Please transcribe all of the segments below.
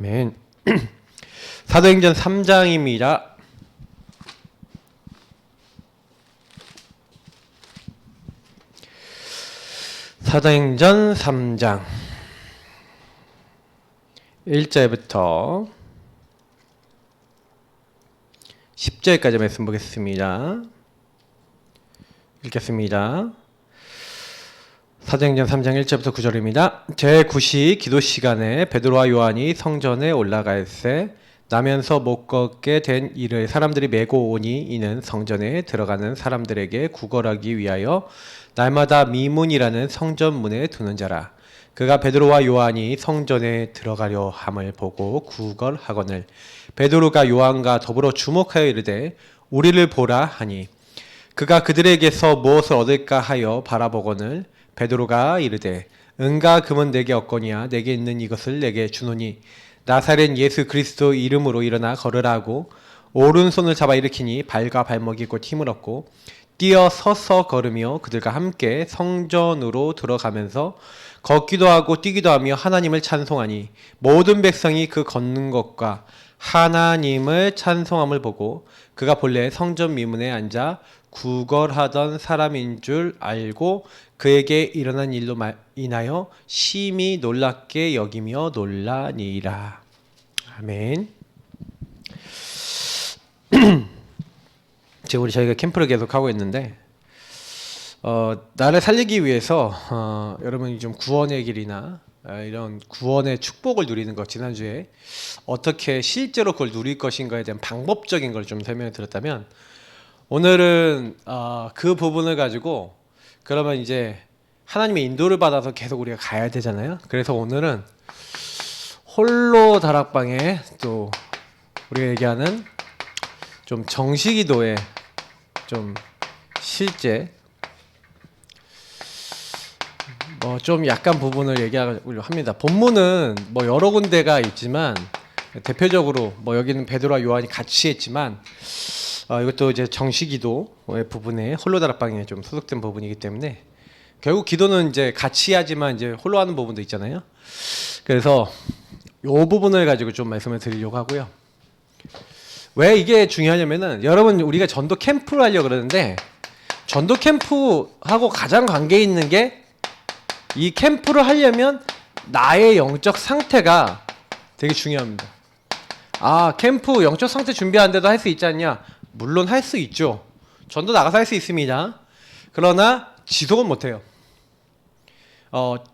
아멘. 사도행전 3장입니다. 사도행전 3장 1절부터 10절까지 말씀 보겠습니다. 읽겠습니다. 사도행전 3장 1절부터 9절입니다. 제9시 기도 시간에 베드로와 요한이 성전에 올라갈새 나면서 못 걷게 된 이를 사람들이 메고 오니 이는 성전에 들어가는 사람들에게 구걸하기 위하여 날마다 미문이라는 성전문에 두는 자라. 그가 베드로와 요한이 성전에 들어가려 함을 보고 구걸하거늘 베드로가 요한과 더불어 주목하여 이르되 우리를 보라 하니 그가 그들에게서 무엇을 얻을까 하여 바라보거늘 베드로가 이르되 은과 금은 내게 없거니와 내게 있는 이것을 내게 주노니 나사렛 예수 그리스도 이름으로 일어나 걸으라 하고 오른손을 잡아 일으키니 발과 발목이 곧 힘을 얻고 뛰어 서서 걸으며 그들과 함께 성전으로 들어가면서 걷기도 하고 뛰기도 하며 하나님을 찬송하니 모든 백성이 그 걷는 것과 하나님을 찬송함을 보고 그가 본래 성전 미문에 앉아 구걸하던 사람인 줄 알고 그에게 일어난 일로 인하여 심히 놀랍게 여기며 놀라니라. 아멘. 지금 저희가 캠프를 계속 하고 있는데 나를 살리기 위해서 여러분이 좀 구원의 길이나 이런 구원의 축복을 누리는 것, 지난주에 어떻게 실제로 그걸 누릴 것인가에 대한 방법적인 걸 좀 설명을 드렸다면, 오늘은 그 부분을 가지고 그러면 이제 하나님의 인도를 받아서 계속 우리가 가야 되잖아요. 그래서 오늘은 홀로 다락방에 또 우리가 얘기하는 좀 정시기도의 좀 실제 좀 약간 부분을 얘기하려고 합니다. 본문은 여러 군데가 있지만 대표적으로 여기는 베드로와 요한이 같이 했지만 이것도 이제 정시기도의 부분에 홀로 다락방에 좀 소속된 부분이기 때문에 결국 기도는 이제 같이 하지만 이제 홀로 하는 부분도 있잖아요. 그래서 이 부분을 가지고 좀 말씀을 드리려고 하고요. 왜 이게 중요하냐면은 여러분, 우리가 전도 캠프를 하려고 그러는데 전도 캠프하고 가장 관계 있는 게 이 캠프를 하려면 나의 영적 상태가 되게 중요합니다. 캠프 영적 상태 준비하는데도 할 수 있지 않냐? 물론 할 수 있죠. 전도 나가서 할 수 있습니다. 그러나 지속은 못해요.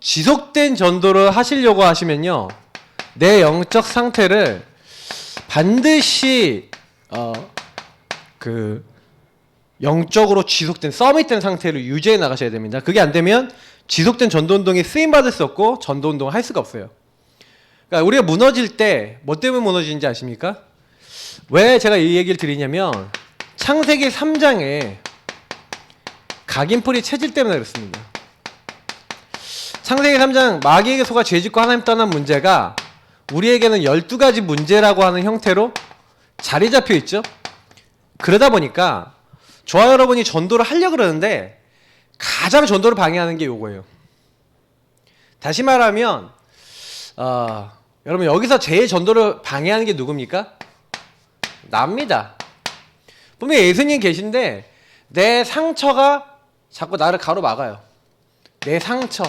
지속된 전도를 하시려고 하시면요, 내 영적 상태를 반드시 영적으로 지속된 서밋된 상태를 유지해 나가셔야 됩니다. 그게 안 되면 지속된 전도운동에 쓰임받을 수 없고 전도운동을 할 수가 없어요. 그러니까 우리가 무너질 때 뭐 때문에 무너지는지 아십니까? 왜 제가 이 얘기를 드리냐면 창세기 3장에 각인풀이 체질 때문에 그렇습니다. 창세기 3장 마귀에게 속아 죄짓고 하나님 떠난 문제가 우리에게는 12가지 문제라고 하는 형태로 자리 잡혀 있죠. 그러다 보니까 저와 여러분이 전도를 하려고 그러는데 가장 전도를 방해하는 게 요거예요. 다시 말하면 여러분, 여기서 제일 전도를 방해하는 게 누굽니까? 납니다. 분명히 예수님 계신데 내 상처가 자꾸 나를 가로막아요. 내 상처,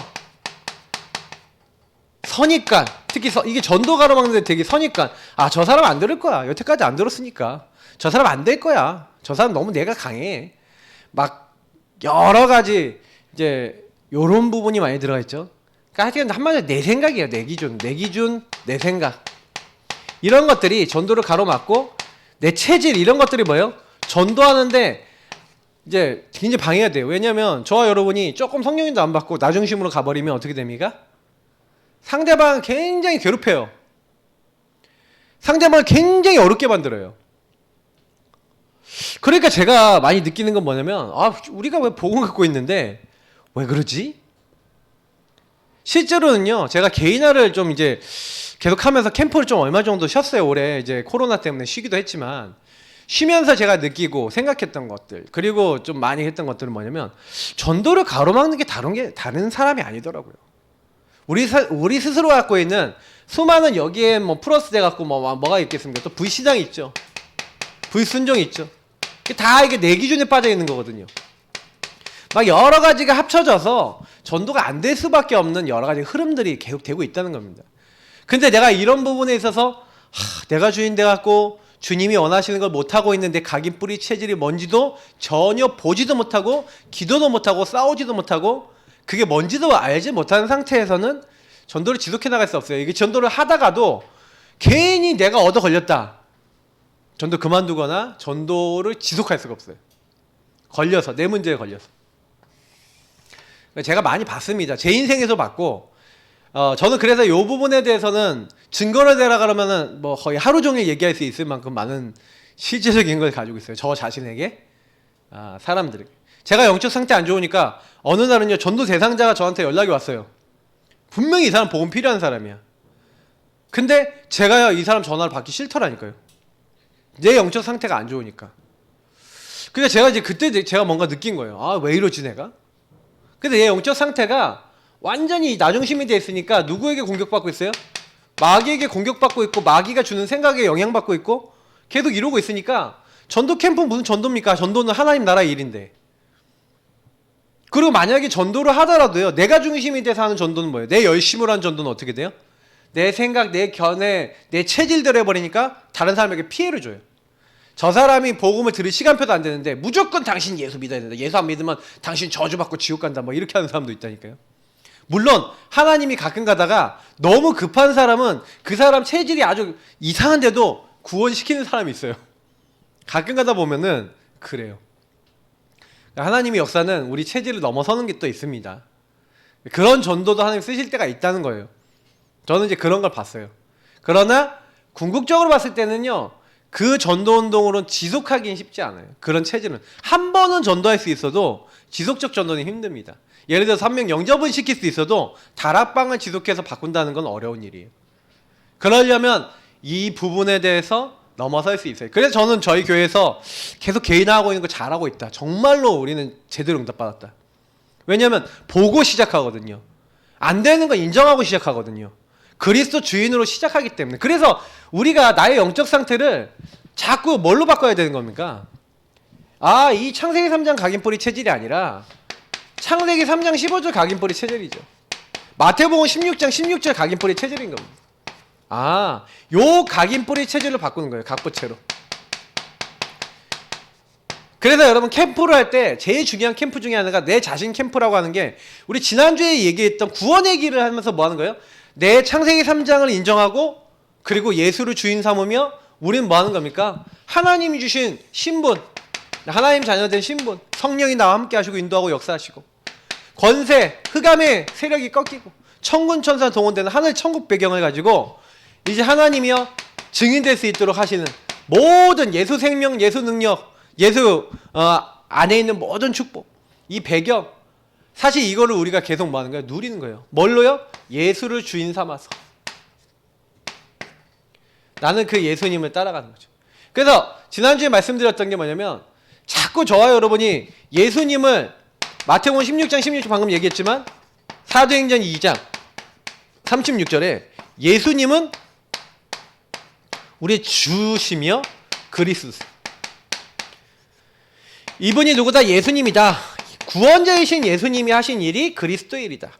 선입관, 특히 이게 전도 가로막는데 되게 선입관. 저 사람 안 들을 거야. 여태까지 안 들었으니까. 저 사람 안 될 거야. 저 사람 너무 내가 강해. 막 여러 가지 이제 요런 부분이 많이 들어가 있죠. 그러니까 하여튼 한마디로 내 생각이에요. 내 기준, 내 생각. 이런 것들이 전도를 가로막고 내 체질, 이런 것들이 뭐예요? 전도하는데 이제 굉장히 방해가 돼요. 왜냐면 저와 여러분이 조금 성령님도 안 받고 나 중심으로 가버리면 어떻게 됩니까? 상대방을 굉장히 괴롭혀요. 상대방을 굉장히 어렵게 만들어요. 그러니까 제가 많이 느끼는 건 뭐냐면 우리가 왜 복음 갖고 있는데 왜 그러지? 실제로는요, 제가 개인화를 좀 이제 계속하면서 캠프를 좀 얼마 정도 쉬었어요. 올해 이제 코로나 때문에 쉬기도 했지만 쉬면서 제가 느끼고 생각했던 것들, 그리고 좀 많이 했던 것들은 뭐냐면 전도를 가로막는 게 다른 사람이 아니더라고요. 우리 스스로 갖고 있는 수많은 여기에 뭐 플러스 돼 갖고 뭐가 있겠습니까? 또 불시장이 있죠. 불순종이 있죠. 다 이게 내 기준에 빠져 있는 거거든요. 막 여러 가지가 합쳐져서 전도가 안 될 수밖에 없는 여러 가지 흐름들이 계속 되고 있다는 겁니다. 근데 내가 이런 부분에 있어서 내가 주인 돼 갖고 주님이 원하시는 걸 못하고 있는데 각인 뿌리 체질이 뭔지도 전혀 보지도 못하고 기도도 못하고 싸우지도 못하고 그게 뭔지도 알지 못하는 상태에서는 전도를 지속해 나갈 수 없어요. 이게 전도를 하다가도 괜히 내가 얻어 걸렸다. 전도 그만두거나 전도를 지속할 수가 없어요. 걸려서, 내 문제에 걸려서. 제가 많이 봤습니다. 제 인생에서 봤고, 저는 그래서 이 부분에 대해서는 증거를 대라 그러면은 뭐 거의 하루 종일 얘기할 수 있을 만큼 많은 실제적인 걸 가지고 있어요. 저 자신에게, 사람들에게. 제가 영적 상태 안 좋으니까 어느 날은요, 전도 대상자가 저한테 연락이 왔어요. 분명히 이 사람 복음 필요한 사람이야. 근데 제가요, 이 사람 전화를 받기 싫더라니까요. 내 영적 상태가 안 좋으니까. 근데 제가 이제 그때 제가 뭔가 느낀 거예요. 왜 이러지 내가? 근데 얘 영적 상태가 완전히 나중심이 돼 있으니까 누구에게 공격받고 있어요? 마귀에게 공격받고 있고 마귀가 주는 생각에 영향받고 있고 계속 이러고 있으니까 전도 캠프는 무슨 전도입니까? 전도는 하나님 나라의 일인데. 그리고 만약에 전도를 하더라도요, 내가 중심이 돼서 하는 전도는 뭐예요? 내 열심으로 하는 전도는 어떻게 돼요? 내 생각, 내 견해, 내 체질대로 해버리니까 다른 사람에게 피해를 줘요. 저 사람이 복음을 들을 시간표도 안 되는데 무조건 당신 예수 믿어야 된다. 예수 안 믿으면 당신 저주받고 지옥 간다. 뭐 이렇게 하는 사람도 있다니까요. 물론 하나님이 가끔 가다가 너무 급한 사람은 그 사람 체질이 아주 이상한데도 구원시키는 사람이 있어요. 가끔 가다 보면은 그래요. 하나님의 역사는 우리 체질을 넘어서는 게 또 있습니다. 그런 전도도 하나님 쓰실 때가 있다는 거예요. 저는 이제 그런 걸 봤어요. 그러나 궁극적으로 봤을 때는요, 그 전도 운동으로는 지속하기는 쉽지 않아요. 그런 체질은 한 번은 전도할 수 있어도 지속적 전도는 힘듭니다. 예를 들어서 한 명 영접은 시킬 수 있어도 다락방을 지속해서 바꾼다는 건 어려운 일이에요. 그러려면 이 부분에 대해서 넘어설 수 있어요. 그래서 저는 저희 교회에서 계속 개인화하고 있는 거 잘하고 있다. 정말로 우리는 제대로 응답받았다. 왜냐하면 보고 시작하거든요. 안 되는 거 인정하고 시작하거든요. 그리스도 주인으로 시작하기 때문에. 그래서 우리가 나의 영적 상태를 자꾸 뭘로 바꿔야 되는 겁니까? 이 창세기 3장 각인뿌리 체질이 아니라 창세기 3장 15절 각인뿌리 체질이죠. 마태복음 16장 16절 각인뿌리 체질인 겁니다. 요 각인뿌리 체질로 바꾸는 거예요. 각부채로. 그래서 여러분 캠프를 할 때 제일 중요한 캠프 중에 하나가 내 자신 캠프라고 하는 게, 우리 지난주에 얘기했던 구원의 길을 하면서 뭐 하는 거예요? 내 창세기 3장을 인정하고 그리고 예수를 주인 삼으며 우리는 뭐 하는 겁니까? 하나님이 주신 신분, 하나님 자녀된 신분, 성령이 나와 함께 하시고 인도하고 역사하시고 권세, 흑암의 세력이 꺾이고 천군 천사 동원되는 하늘 천국 배경을 가지고 이제 하나님이여 증인될 수 있도록 하시는 모든 예수 생명, 예수 능력, 예수 안에 있는 모든 축복, 이 배경, 사실 이거를 우리가 계속 뭐 하는 거예요? 누리는 거예요. 뭘로요? 예수를 주인 삼아서. 나는 그 예수님을 따라가는 거죠. 그래서 지난주에 말씀드렸던 게 뭐냐면, 자꾸 저와 여러분이 예수님을 마태복음 16장 16절 방금 얘기했지만 사도행전 2장 36절에 예수님은 우리의 주시며 그리스도세요. 이분이 누구다? 예수님이다. 구원자이신 예수님이 하신 일이 그리스도의 일이다.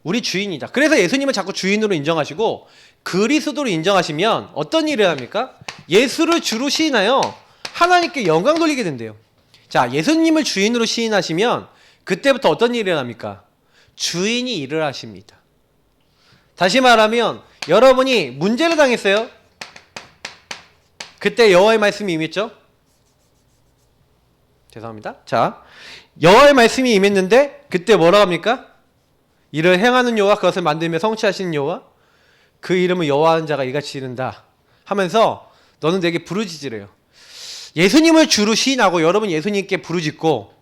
우리 주인이다. 그래서 예수님을 자꾸 주인으로 인정하시고 그리스도로 인정하시면 어떤 일을 합니까? 예수를 주로 시인하여 하나님께 영광 돌리게 된대요. 자, 예수님을 주인으로 시인하시면 그때부터 어떤 일을 합니까? 주인이 일을 하십니다. 다시 말하면 여러분이 문제를 당했어요. 그때 여호와의 말씀이 임했죠? 죄송합니다. 자, 여호와의 말씀이 임했는데 그때 뭐라고 합니까? 이를 행하는 여호와, 그것을 만들며 성취하시는 여호와, 그 이름을 여호와하는 자가 이같이 이른다 하면서 너는 내게 부르짖으래요. 예수님을 주로 시인하고 여러분 예수님께 부르짖고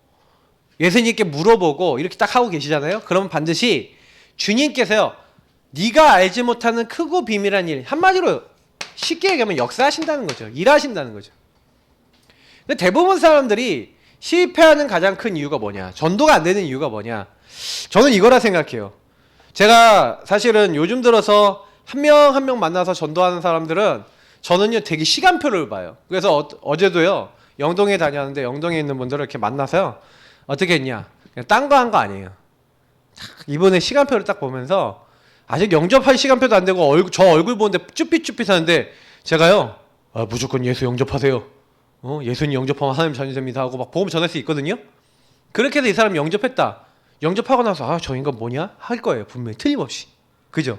예수님께 물어보고 이렇게 딱 하고 계시잖아요. 그러면 반드시 주님께서요, 네가 알지 못하는 크고 비밀한 일, 한마디로 쉽게 얘기하면 역사하신다는 거죠. 일하신다는 거죠. 근데 대부분 사람들이 실패하는 가장 큰 이유가 뭐냐, 전도가 안 되는 이유가 뭐냐, 저는 이거라 생각해요. 제가 사실은 요즘 들어서 한 명 한 명 만나서 전도하는 사람들은 저는요 되게 시간표를 봐요. 그래서 어제도요 영동에 다녔는데 영동에 있는 분들을 이렇게 만나서요 어떻게 했냐, 그냥 딴 거 한 거 아니에요. 이번에 시간표를 딱 보면서 아직 영접할 시간표도 안 되고 저 얼굴 보는데 쭈삣쭈삣하는데 제가요 무조건 예수 영접하세요. 예수님 영접하면 하나님 자녀 됩니다 하고 막 복음 전할 수 있거든요. 그렇게 해서 이 사람 영접했다. 영접하고 나서 저 인간 뭐냐 할 거예요. 분명히 틀림없이. 그죠?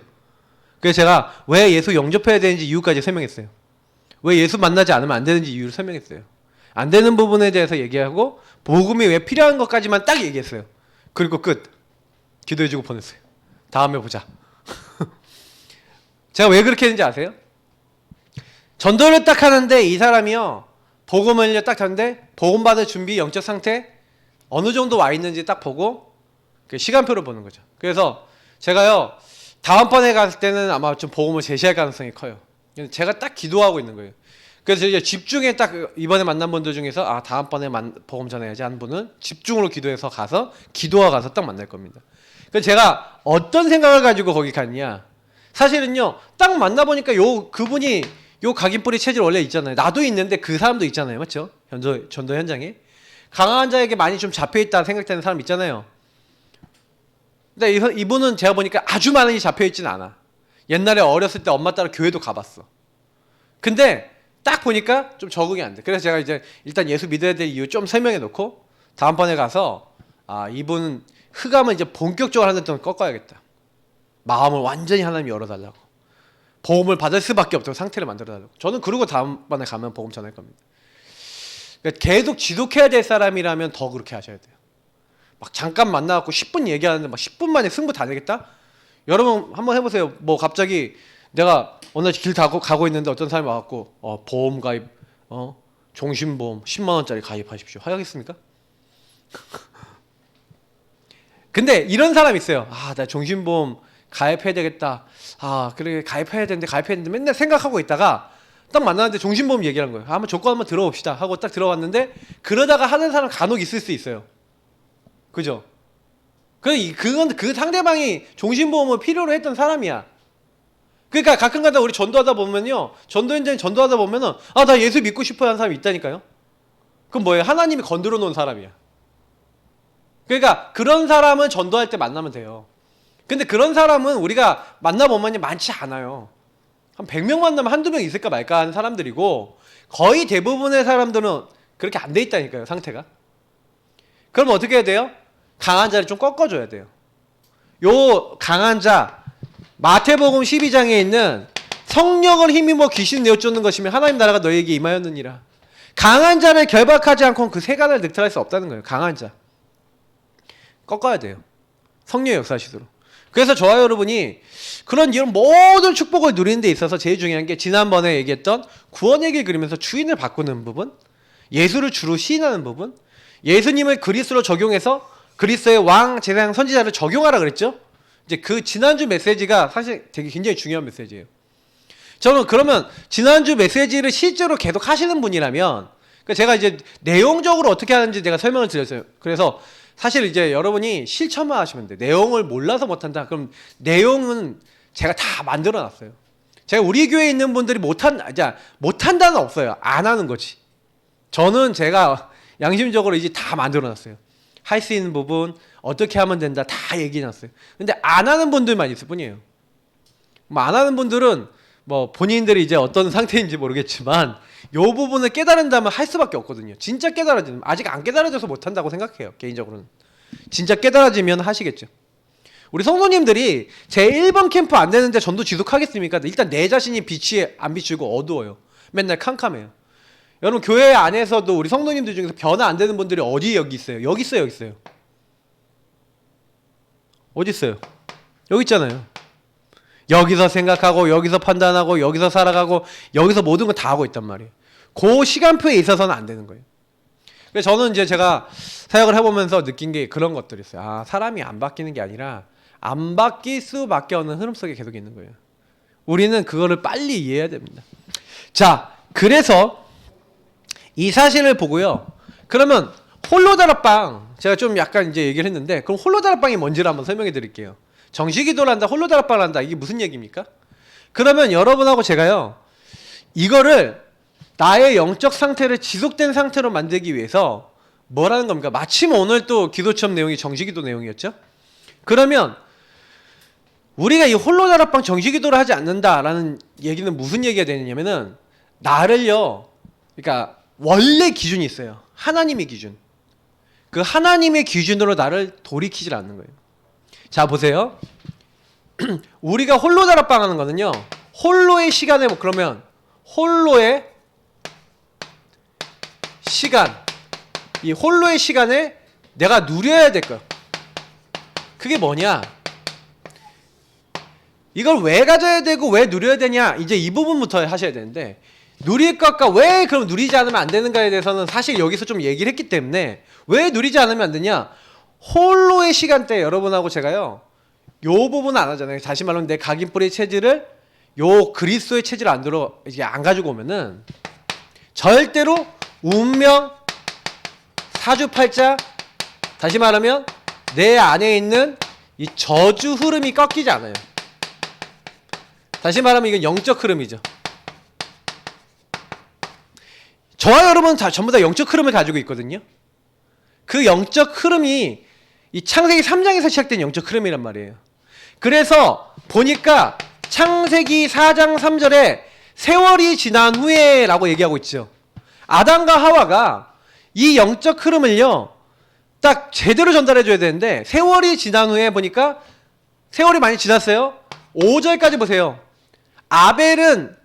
그래서 제가 왜 예수 영접해야 되는지 이유까지 설명했어요. 왜 예수 만나지 않으면 안 되는지 이유를 설명했어요. 안 되는 부분에 대해서 얘기하고 복음이 왜 필요한 것까지만 딱 얘기했어요. 그리고 끝. 기도해주고 보냈어요. 다음에 보자. 제가 왜 그렇게 했는지 아세요? 전도를 딱 하는데 이 사람이요 복음을 딱 하는데 복음 받을 준비 영적 상태 어느 정도 와 있는지 딱 보고 시간표를 보는 거죠. 그래서 제가요 다음번에 갔을 때는 아마 좀 복음을 제시할 가능성이 커요. 제가 딱 기도하고 있는 거예요. 그래서 이제 집중해 딱 이번에 만난 분들 중에서 다음번에 복음 전해야지 한 분은 집중으로 기도해서 가서 기도하고 가서 딱 만날 겁니다. 그래서 제가 어떤 생각을 가지고 거기 갔냐, 사실은요 딱 만나보니까 그분이 각인뿌리 체질 원래 있잖아요. 나도 있는데 그 사람도 있잖아요. 맞죠? 전도 현장에 강한 자에게 많이 좀 잡혀있다 생각되는 사람 있잖아요. 근데 이분은 제가 보니까 아주 많이 잡혀있진 않아. 옛날에 어렸을 때 엄마 따라 교회도 가봤어. 근데 딱 보니까 좀 적응이 안 돼. 그래서 제가 이제 일단 예수 믿어야 될 이유 좀 설명해 놓고 다음번에 가서 이분 흑암을 이제 본격적으로 하는 동안 꺾어야겠다. 마음을 완전히 하나님 열어달라고. 복음을 받을 수밖에 없도록 상태를 만들어달라고. 저는 그러고 다음번에 가면 복음 전할 겁니다. 그러니까 계속 지속해야 될 사람이라면 더 그렇게 하셔야 돼요. 막 잠깐 만나갖고 10분 얘기하는데 막 10분 만에 승부 다 내겠다? 여러분 한번 해보세요. 뭐 갑자기 내가 오늘 길 가고 있는데 어떤 사람이 와갖고 보험 가입, 종신보험 10만 원짜리 가입하십시오. 하겠습니까? 근데 이런 사람이 있어요. 나 종신보험 가입해야 되겠다. 그래 가입해야 되는데 맨날 생각하고 있다가 딱 만났는데 종신보험 얘기하는 거예요. 한번 조건 한번 들어봅시다 하고 딱 들어왔는데 그러다가 하는 사람 간혹 있을 수 있어요. 그죠? 그건 그 상대방이 종신보험을 필요로 했던 사람이야. 그러니까 가끔가다 우리 전도하다 보면요, 전도 현장에 전도하다 보면은 나 예수 믿고 싶어 하는 사람이 있다니까요. 그럼 뭐예요? 하나님이 건드려 놓은 사람이야. 그러니까 그런 사람은 전도할 때 만나면 돼요. 근데 그런 사람은 우리가 만나보면 많지 않아요. 한 100명 만나면 한두 명 있을까 말까 하는 사람들이고, 거의 대부분의 사람들은 그렇게 안 돼 있다니까요, 상태가. 그럼 어떻게 해야 돼요? 강한 자를 좀 꺾어줘야 돼요. 요 강한 자, 마태복음 12장에 있는 성령을 힘입어 귀신 내어쫓는 것이면 하나님 나라가 너희에게 임하였느니라. 강한 자를 결박하지 않고는 그 세간을 늑탈할 수 없다는 거예요. 강한 자 꺾어야 돼요. 성령의 역사하시도록. 그래서 저와 여러분이 그런 이런 모든 축복을 누리는 데 있어서 제일 중요한 게 지난번에 얘기했던 구원의 길 그리면서 주인을 바꾸는 부분, 예수를 주로 시인하는 부분, 예수님을 그리스도로 적용해서 그리스도의 왕, 제사장, 선지자를 적용하라 그랬죠? 이제 그 지난주 메시지가 사실 되게 굉장히 중요한 메시지예요. 저는 그러면 지난주 메시지를 실제로 계속 하시는 분이라면, 제가 이제 내용적으로 어떻게 하는지 제가 설명을 드렸어요. 그래서 사실 이제 여러분이 실천만 하시면 돼요. 내용을 몰라서 못한다. 그럼 내용은 제가 다 만들어 놨어요. 제가 우리 교회에 있는 분들이 못한다는 없어요. 안 하는 거지. 저는 제가 양심적으로 이제 다 만들어 놨어요. 할 수 있는 부분, 어떻게 하면 된다 다 얘기해 놨어요. 근데 안 하는 분들만 있을 뿐이에요. 안 하는 분들은 본인들이 이제 어떤 상태인지 모르겠지만 요 부분을 깨달은다면 할 수밖에 없거든요. 진짜 깨달아지면, 아직 안 깨달아져서 못한다고 생각해요. 개인적으로는. 진짜 깨달아지면 하시겠죠. 우리 성도님들이 제 1번 캠프 안 되는데 전도 지속하겠습니까? 일단 내 자신이 빛이 안 비추고 어두워요. 맨날 캄캄해요. 여러분 교회 안에서도 우리 성도님들 중에서 변화 안 되는 분들이 여기 있어요. 여기 있어요. 어디 있어요? 여기 있잖아요. 여기서 생각하고 여기서 판단하고 여기서 살아가고 여기서 모든 걸 다 하고 있단 말이에요. 그 시간표에 있어서는 안 되는 거예요. 그래서 저는 이제 제가 사역을 해보면서 느낀 게 그런 것들이 있어요. 사람이 안 바뀌는 게 아니라 안 바뀔 수밖에 없는 흐름 속에 계속 있는 거예요. 우리는 그거를 빨리 이해해야 됩니다. 자, 그래서 이 사실을 보고요. 그러면 홀로다락방, 제가 좀 약간 이제 얘기를 했는데, 그럼 홀로다락방이 뭔지를 한번 설명해 드릴게요. 정식기도를 한다, 홀로 다락방을 한다. 이게 무슨 얘기입니까? 그러면 여러분하고 제가요, 이거를 나의 영적 상태를 지속된 상태로 만들기 위해서 뭐라는 겁니까? 마침 오늘 또 기도처럼 내용이 정식기도 내용이었죠? 그러면 우리가 이 홀로 다락방 정식기도를 하지 않는다라는 얘기는 무슨 얘기가 되느냐면은 나를요, 그러니까 원래 기준이 있어요. 하나님의 기준. 그 하나님의 기준으로 나를 돌이키질 않는 거예요. 자, 보세요. 우리가 홀로 다락방 하는 거는요, 홀로의 시간에, 뭐 그러면 홀로의 시간, 이 홀로의 시간에 내가 누려야 될 거. 그게 뭐냐? 이걸 왜 가져야 되고 왜 누려야 되냐? 이제 이 부분부터 하셔야 되는데, 누릴 것과 왜 그럼 누리지 않으면 안 되는가에 대해서는 사실 여기서 좀 얘기를 했기 때문에 왜 누리지 않으면 안 되냐? 홀로의 시간대 여러분하고 제가요, 요 부분은 안 하잖아요. 다시 말하면 내 각인뿌리 체질을 요 그리스도의 체질 안으로 이제 안 가지고 오면은 절대로 운명, 사주팔자, 다시 말하면 내 안에 있는 이 저주 흐름이 꺾이지 않아요. 다시 말하면 이건 영적 흐름이죠. 저와 여러분은 다 전부 다 영적 흐름을 가지고 있거든요. 그 영적 흐름이 이 창세기 3장에서 시작된 영적 흐름이란 말이에요. 그래서 보니까 창세기 4장 3절에 세월이 지난 후에 라고 얘기하고 있죠. 아담과 하와가 이 영적 흐름을요, 딱 제대로 전달해 줘야 되는데 세월이 지난 후에 보니까 세월이 많이 지났어요. 5절까지 보세요. 아벨은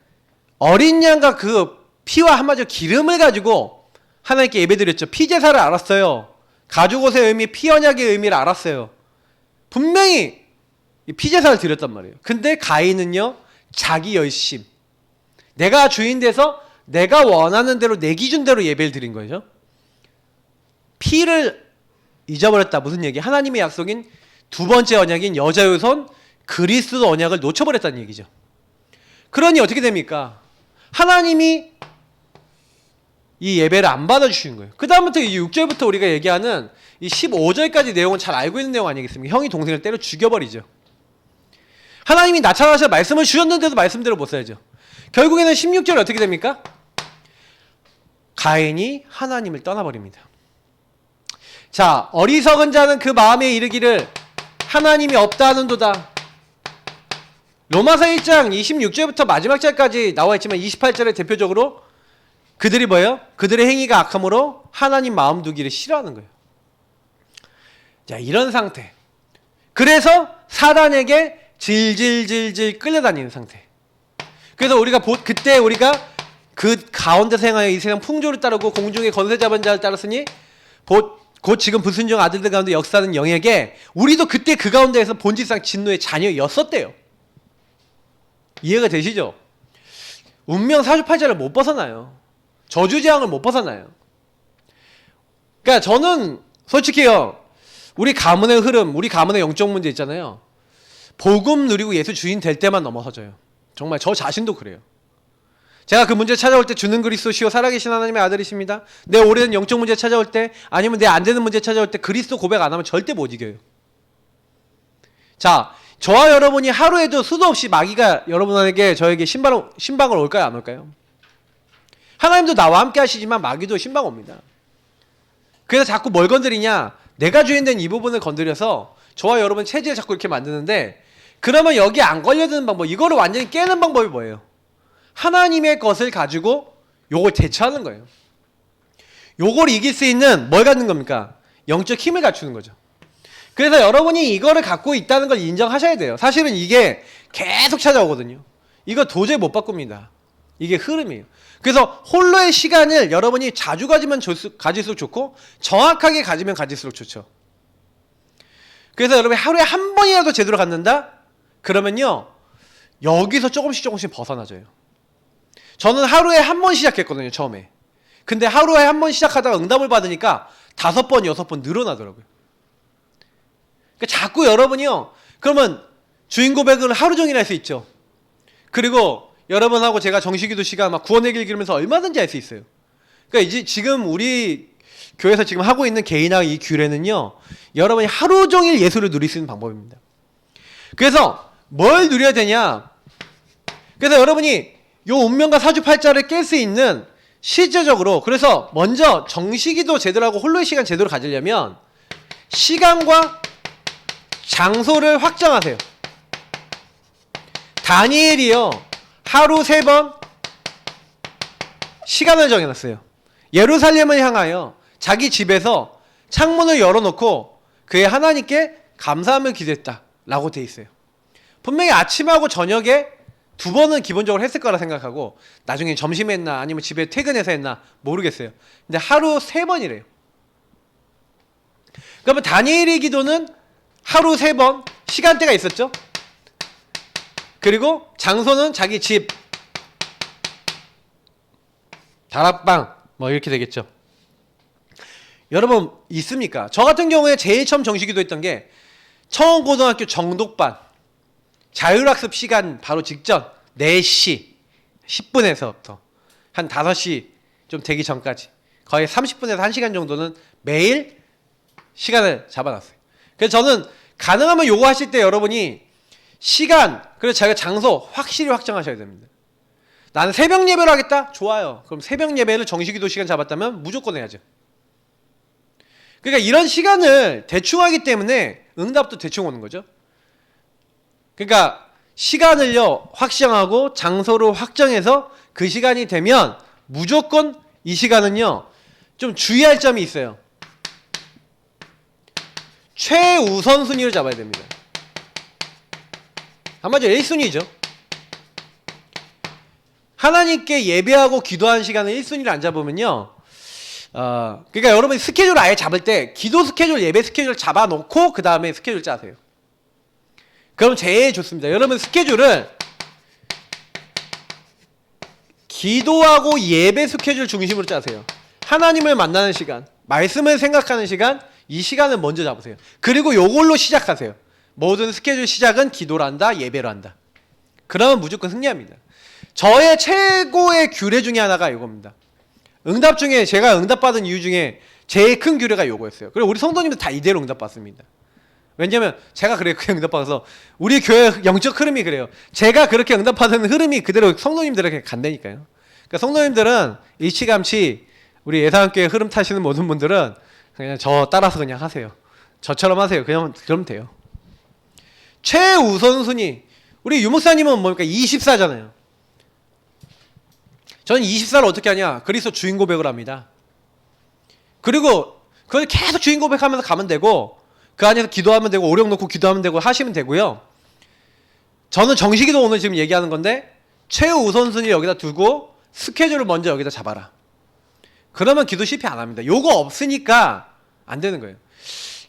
어린 양과 그 피와 한마디로 기름을 가지고 하나님께 예배드렸죠. 피제사를 알았어요. 가죽옷의 의미, 피언약의 의미를 알았어요. 분명히 피제사를 드렸단 말이에요. 근데 가인은요, 자기 열심, 내가 주인 돼서 내가 원하는 대로 내 기준대로 예배를 드린 거죠. 피를 잊어버렸다. 무슨 얘기? 하나님의 약속인 두 번째 언약인 여자의 손 그리스도 언약을 놓쳐버렸다는 얘기죠. 그러니 어떻게 됩니까? 하나님이 이 예배를 안 받아주시는 거예요. 그 다음부터 이 6절부터 우리가 얘기하는 이 15절까지 내용은 잘 알고 있는 내용 아니겠습니까? 형이 동생을 때려 죽여버리죠. 하나님이 나타나셔서 말씀을 주셨는데도 말씀대로 못 살죠. 결국에는 16절에 어떻게 됩니까? 가인이 하나님을 떠나버립니다. 자, 어리석은 자는 그 마음에 이르기를 하나님이 없다 하는도다. 로마서 1장 26절부터 마지막 절까지 나와 있지만 28절에 대표적으로 그들이 뭐예요? 그들의 행위가 악함으로 하나님 마음 두기를 싫어하는 거예요. 자, 이런 상태. 그래서 사단에게 질질질질 끌려다니는 상태. 그래서 우리가 그때 우리가 그 가운데서 행하여 이 세상 풍조를 따르고 공중의 권세 잡은 자를 따랐으니 곧 지금 불순종 아들들 가운데 역사하는 영에게 우리도 그때 그 가운데에서 본질상 진노의 자녀였었대요. 이해가 되시죠? 운명 사주팔자를 못 벗어나요. 저주재앙을 못 벗어나요. 그러니까 저는 솔직히요, 우리 가문의 흐름, 우리 가문의 영적 문제 있잖아요. 복음 누리고 예수 주인 될 때만 넘어서져요. 정말 저 자신도 그래요. 제가 그 문제 찾아올 때 주는 그리스도시요 살아계신 하나님의 아들이십니다. 내 오래된 영적 문제 찾아올 때, 아니면 내 안 되는 문제 찾아올 때 그리스도 고백 안 하면 절대 못 이겨요. 자, 저와 여러분이 하루에도 수도 없이 마귀가 여러분에게 저에게 신방을 올까요, 안 올까요? 하나님도 나와 함께 하시지만 마귀도 신방 옵니다. 그래서 자꾸 뭘 건드리냐? 내가 주인된 이 부분을 건드려서 저와 여러분 체질을 자꾸 이렇게 만드는데, 그러면 여기 안 걸려드는 방법, 이거를 완전히 깨는 방법이 뭐예요? 하나님의 것을 가지고 요걸 대처하는 거예요. 요걸 이길 수 있는 뭘 갖는 겁니까? 영적 힘을 갖추는 거죠. 그래서 여러분이 이거를 갖고 있다는 걸 인정하셔야 돼요. 사실은 이게 계속 찾아오거든요. 이거 도저히 못 바꿉니다. 이게 흐름이에요. 그래서 홀로의 시간을 여러분이 자주 가질수록 좋고, 정확하게 가지면 가질수록 좋죠. 그래서 여러분이 하루에 한 번이라도 제대로 갖는다? 그러면요, 여기서 조금씩 벗어나져요. 저는 하루에 한 번 시작했거든요, 처음에. 근데 하루에 한 번 시작하다가 응답을 받으니까 5번, 6번 늘어나더라고요. 그러니까 자꾸 여러분이요, 그러면 주인 고백을 하루 종일 할 수 있죠. 그리고 여러분하고 제가 정식기도 시간 막 구원의 길 기르면서 얼마든지 할 수 있어요. 그러니까 이제 지금 우리 교회에서 지금 하고 있는 개인화 이 규례는요, 여러분이 하루 종일 예수를 누릴 수 있는 방법입니다. 그래서 뭘 누려야 되냐? 그래서 여러분이 요 운명과 사주팔자를 깰 수 있는 실제적으로, 그래서 먼저 정시기도 제대로 하고 홀로의 시간 제대로 가지려면 시간과 장소를 확정하세요. 다니엘이요, 하루 3번 시간을 정해놨어요. 예루살렘을 향하여 자기 집에서 창문을 열어놓고 그의 하나님께 감사함을 기도했다 라고 돼 있어요. 분명히 아침하고 저녁에 2번은 기본적으로 했을 거라 생각하고 나중에 점심에 했나 아니면 집에 퇴근해서 했나 모르겠어요. 근데 하루 3번이래요. 그러면 다니엘의 기도는 하루 3번 시간대가 있었죠. 그리고 장소는 자기 집, 다락방 뭐 이렇게 되겠죠. 여러분 있습니까? 저 같은 경우에 제일 처음 정시기도 했던 게 청원고등학교 정독반 자율학습 시간 바로 직전 4시 10분에서부터 한 5시 좀 되기 전까지 거의 30분에서 1시간 정도는 매일 시간을 잡아놨어요. 그래서 저는 가능하면 요거 하실 때 여러분이 시간 그리고 자기가 장소 확실히 확정하셔야 됩니다. 나는 새벽 예배를 하겠다? 좋아요. 그럼 새벽 예배를 정시기도 시간 잡았다면 무조건 해야죠. 그러니까 이런 시간을 대충 하기 때문에 응답도 대충 오는 거죠. 그러니까 시간을요 확정하고 장소를 확정해서 그 시간이 되면 무조건 이 시간은요 좀 주의할 점이 있어요. 최우선순위를 잡아야 됩니다. 한마디로 1순위죠. 하나님께 예배하고 기도하는 시간을 1순위를 안 잡으면요 그러니까 여러분이 스케줄을 아예 잡을 때 기도 스케줄, 예배 스케줄 잡아놓고 그 다음에 스케줄 짜세요. 그럼 제일 좋습니다. 여러분 스케줄을 기도하고 예배 스케줄 중심으로 짜세요. 하나님을 만나는 시간, 말씀을 생각하는 시간, 이 시간을 먼저 잡으세요. 그리고 요걸로 시작하세요. 모든 스케줄 시작은 기도로 한다, 예배로 한다. 그러면 무조건 승리합니다. 저의 최고의 규례 중에 하나가 이겁니다. 응답 중에 제가 응답받은 이유 중에 제일 큰 규례가 요거였어요. 그리고 우리 성도님들 다 이대로 응답받습니다. 왜냐면 제가 그렇게 응답받아서 우리 교회 영적 흐름이 그래요. 제가 그렇게 응답받은 흐름이 그대로 성도님들에게 간다니까요. 그러니까 성도님들은 일치감치 우리 예사함교회 흐름 타시는 모든 분들은 그냥 저 따라서 그냥 하세요. 저처럼 하세요. 그러면 돼요. 최우선순위. 우리 유목사님은 뭡니까? 24잖아요. 저는 24를 어떻게 하냐? 그리스도 주인 고백을 합니다. 그리고 그걸 계속 주인 고백하면서 가면 되고 그 안에서 기도하면 되고 오력 놓고 기도하면 되고 하시면 되고요. 저는 정식기도 오늘 지금 얘기하는 건데 최우선순위 여기다 두고 스케줄을 먼저 여기다 잡아라. 그러면 기도 실패 안 합니다. 요거 없으니까 안 되는 거예요.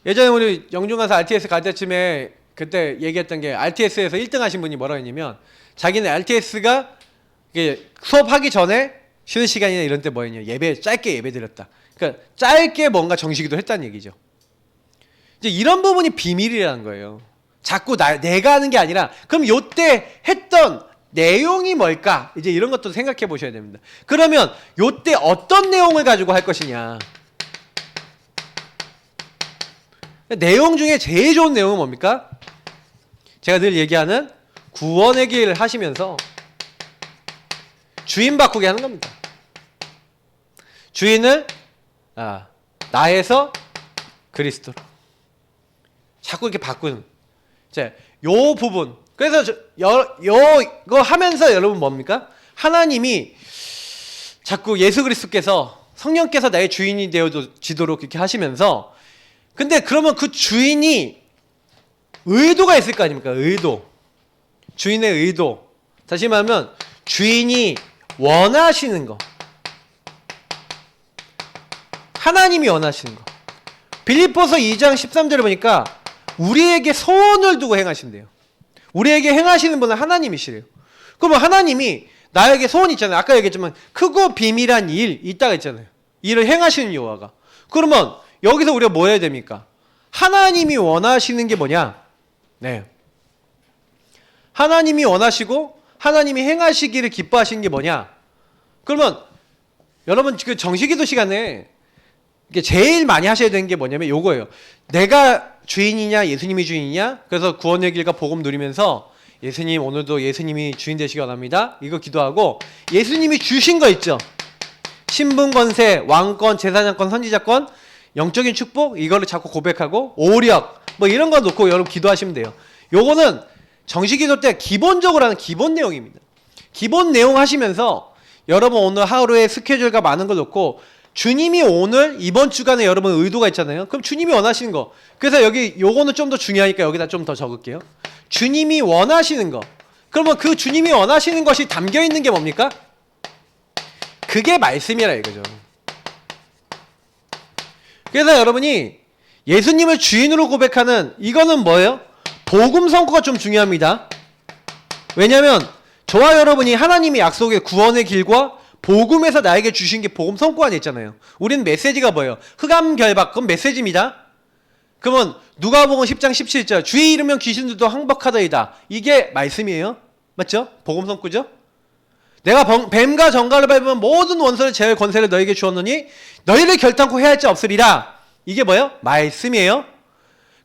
예전에 우리 영중가서 RTS 갈 때쯤에 그때 얘기했던 게 RTS에서 1등 하신 분이 뭐라고 했냐면 자기는 RTS가 수업하기 전에 쉬는 시간이나 이런 때 뭐 했냐 짧게 예배 드렸다. 그러니까 짧게 뭔가 정식기도 했다는 얘기죠. 이제 이런 부분이 비밀이라는 거예요. 자꾸 내가 하는 게 아니라 그럼 요때 했던 내용이 뭘까? 이제 이런 것도 생각해 보셔야 됩니다. 그러면 요때 어떤 내용을 가지고 할 것이냐? 내용 중에 제일 좋은 내용은 뭡니까? 제가 늘 얘기하는 구원의 길 하시면서 주인 바꾸게 하는 겁니다. 주인을 나에서 그리스도로 자꾸 이렇게 바꾸는 요 부분. 그래서 이거 하면서 여러분 뭡니까? 하나님이 자꾸 예수 그리스도께서 성령께서 나의 주인이 되어지도록 이렇게 하시면서 근데 그러면 그 주인이 의도가 있을 거 아닙니까? 의도. 주인의 의도. 다시 말하면 주인이 원하시는 거. 하나님이 원하시는 거. 빌립보서 2장 13절을 보니까 우리에게 소원을 두고 행하신대요. 우리에게 행하시는 분은 하나님이시래요. 그러면 하나님이 나에게 소원이 있잖아요. 아까 얘기했지만 크고 비밀한 일 있다가 있잖아요. 일을 행하시는 여호와가. 그러면 여기서 우리가 뭐 해야 됩니까? 하나님이 원하시는 게 뭐냐? 네. 하나님이 원하시고 하나님이 행하시기를 기뻐하시는 게 뭐냐? 그러면 여러분 그 정시기도 시간에 이게 제일 많이 하셔야 되는 게 뭐냐면 요거예요. 내가 주인이냐 예수님이 주인이냐. 그래서 구원의 길과 복음 누리면서 예수님 오늘도 예수님이 주인 되시기 원합니다. 이거 기도하고 예수님이 주신 거 있죠. 신분 권세, 왕권, 제사장권, 선지자권, 영적인 축복 이거를 자꾸 고백하고 오력 뭐 이런 거 놓고 여러분 기도하시면 돼요. 요거는 정식기도 때 기본적으로 하는 기본 내용입니다. 기본 내용 하시면서 여러분 오늘 하루의 스케줄과 많은 걸 놓고 주님이 오늘 이번 주간에 여러분 의도가 있잖아요. 그럼 주님이 원하시는 거. 그래서 여기 요거는 좀 더 중요하니까 여기다 좀 더 적을게요. 주님이 원하시는 거. 그러면 그 주님이 원하시는 것이 담겨 있는 게 뭡니까? 그게 말씀이라 이거죠. 그래서 여러분이 예수님을 주인으로 고백하는 이거는 뭐예요? 복음 선고가 좀 중요합니다. 왜냐하면 저와 여러분이 하나님의 약속의 구원의 길과 복음에서 나에게 주신 게 복음 선고 안에 있잖아요. 우리는 메시지가 뭐예요? 흑암 결박, 그건 메시지입니다. 그러면 누가복음 10장 17절 주의 이르면 귀신들도 항복하더이다. 이게 말씀이에요. 맞죠? 복음 선고죠? 내가 뱀과 정갈을 밟으면 모든 원수를 제할 권세를 너에게 주었느니 너희를 결단코 해할 자 없으리라. 이게 뭐예요? 말씀이에요.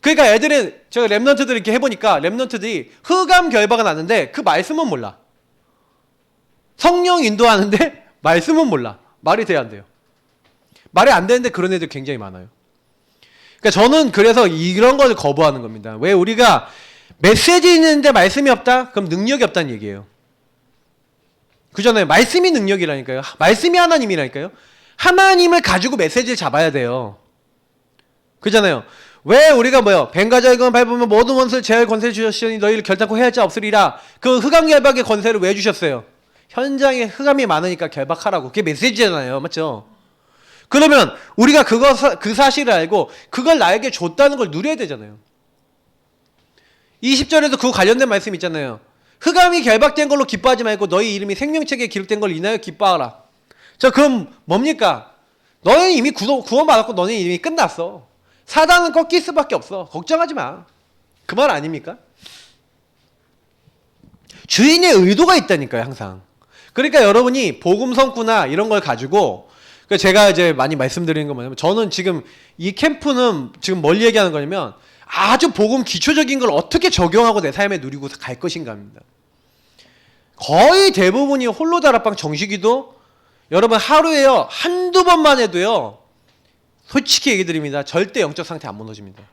그러니까 애들은 제가 랩런트들 이렇게 해보니까 랩런트들이 흑암 결박은 아는데 그 말씀은 몰라. 성령 인도하는데 말씀은 몰라. 말이 돼야 안 돼요. 말이 안 되는데 그런 애들 굉장히 많아요. 그러니까 저는 그래서 이런 걸 거부하는 겁니다. 왜 우리가 메시지 있는데 말씀이 없다? 그럼 능력이 없다는 얘기예요. 그잖아요. 말씀이 능력이라니까요. 말씀이 하나님이라니까요. 하나님을 가지고 메시지를 잡아야 돼요. 그잖아요. 왜 우리가 뭐요? 뱀과 절경을 밟으면 모든 원수를 제할 권세를 주셨으니 너희를 결단코 해할 자 없으리라. 그 흑암 결박의 권세를 왜 주셨어요? 현장에 흑암이 많으니까 결박하라고. 그게 메시지잖아요. 맞죠? 그러면 우리가 그 사실을 알고 그걸 나에게 줬다는 걸 누려야 되잖아요. 20절에도 그거 관련된 말씀 있잖아요. 흑암이 결박된 걸로 기뻐하지 말고 너희 이름이 생명책에 기록된 걸 인하여 기뻐하라. 자, 그럼 뭡니까? 너는 이미 구원받았고 너는 이미 끝났어. 사단은 꺾일 수밖에 없어. 걱정하지 마. 그 말 아닙니까? 주인의 의도가 있다니까요, 항상. 그러니까 여러분이 복음 성구나 이런 걸 가지고 제가 이제 많이 말씀드리는 건 뭐냐면 저는 지금 이 캠프는 지금 뭘 얘기하는 거냐면 아주 복음 기초적인 걸 어떻게 적용하고 내 삶에 누리고 갈 것인가 합니다. 거의 대부분이 홀로 다락방 정식기도 여러분 하루에요 한두 번만 해도요 솔직히 얘기 드립니다. 절대 영적 상태 안 무너집니다.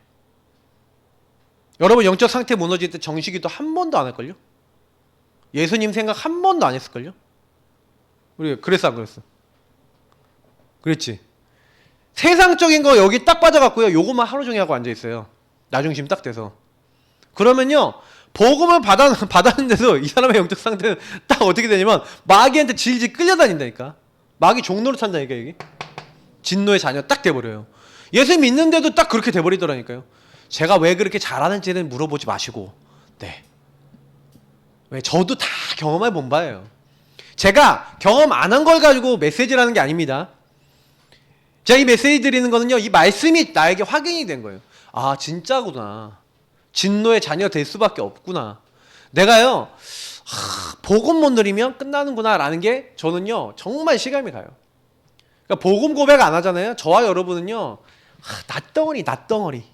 여러분 영적 상태 무너질 때 정식기도 한 번도 안 할걸요? 예수님 생각 한 번도 안 했을걸요? 우리 그랬어 안 그랬어? 그랬지. 세상적인 거 여기 딱 빠져갖고요 요것만 하루 종일 하고 앉아있어요. 나중심 딱 돼서. 그러면요 복음을 받았는데도 이 사람의 영적 상태는 딱 어떻게 되냐면 마귀한테 질질 끌려다닌다니까. 마귀 종로로 탄다니까 이게. 진노의 자녀 딱 돼버려요. 예수 믿는데도 딱 그렇게 돼버리더라니까요. 제가 왜 그렇게 잘하는지는 물어보지 마시고 네. 왜 저도 다 경험해 본 바예요. 제가 경험 안 한 걸 가지고 메시지라는 게 아닙니다. 제가 이 메시지 드리는 거는요 이 말씀이 나에게 확인이 된 거예요. 아 진짜구나. 진노의 자녀 될 수밖에 없구나. 내가요 복음 못 누리면 끝나는구나 라는 게 저는요 정말 실감이 가요. 그러니까 복음 고백 안 하잖아요. 저와 여러분은요 낫덩어리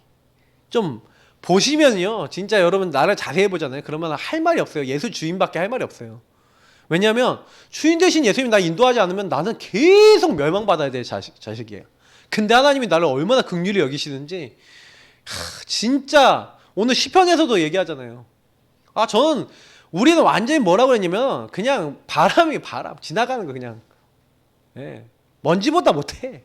좀 보시면요 진짜 여러분 나를 자세히 보잖아요. 그러면 할 말이 없어요. 예수 주인밖에 할 말이 없어요. 왜냐하면 주인 대신 예수님이 나 인도하지 않으면 나는 계속 멸망받아야 될 자식이에요. 근데 하나님이 나를 얼마나 긍휼히 여기시는지 진짜 오늘 시편에서도 얘기하잖아요. 저는 우리는 완전히 뭐라고 했냐면 그냥 바람 지나가는 거 그냥 먼지보다 못해.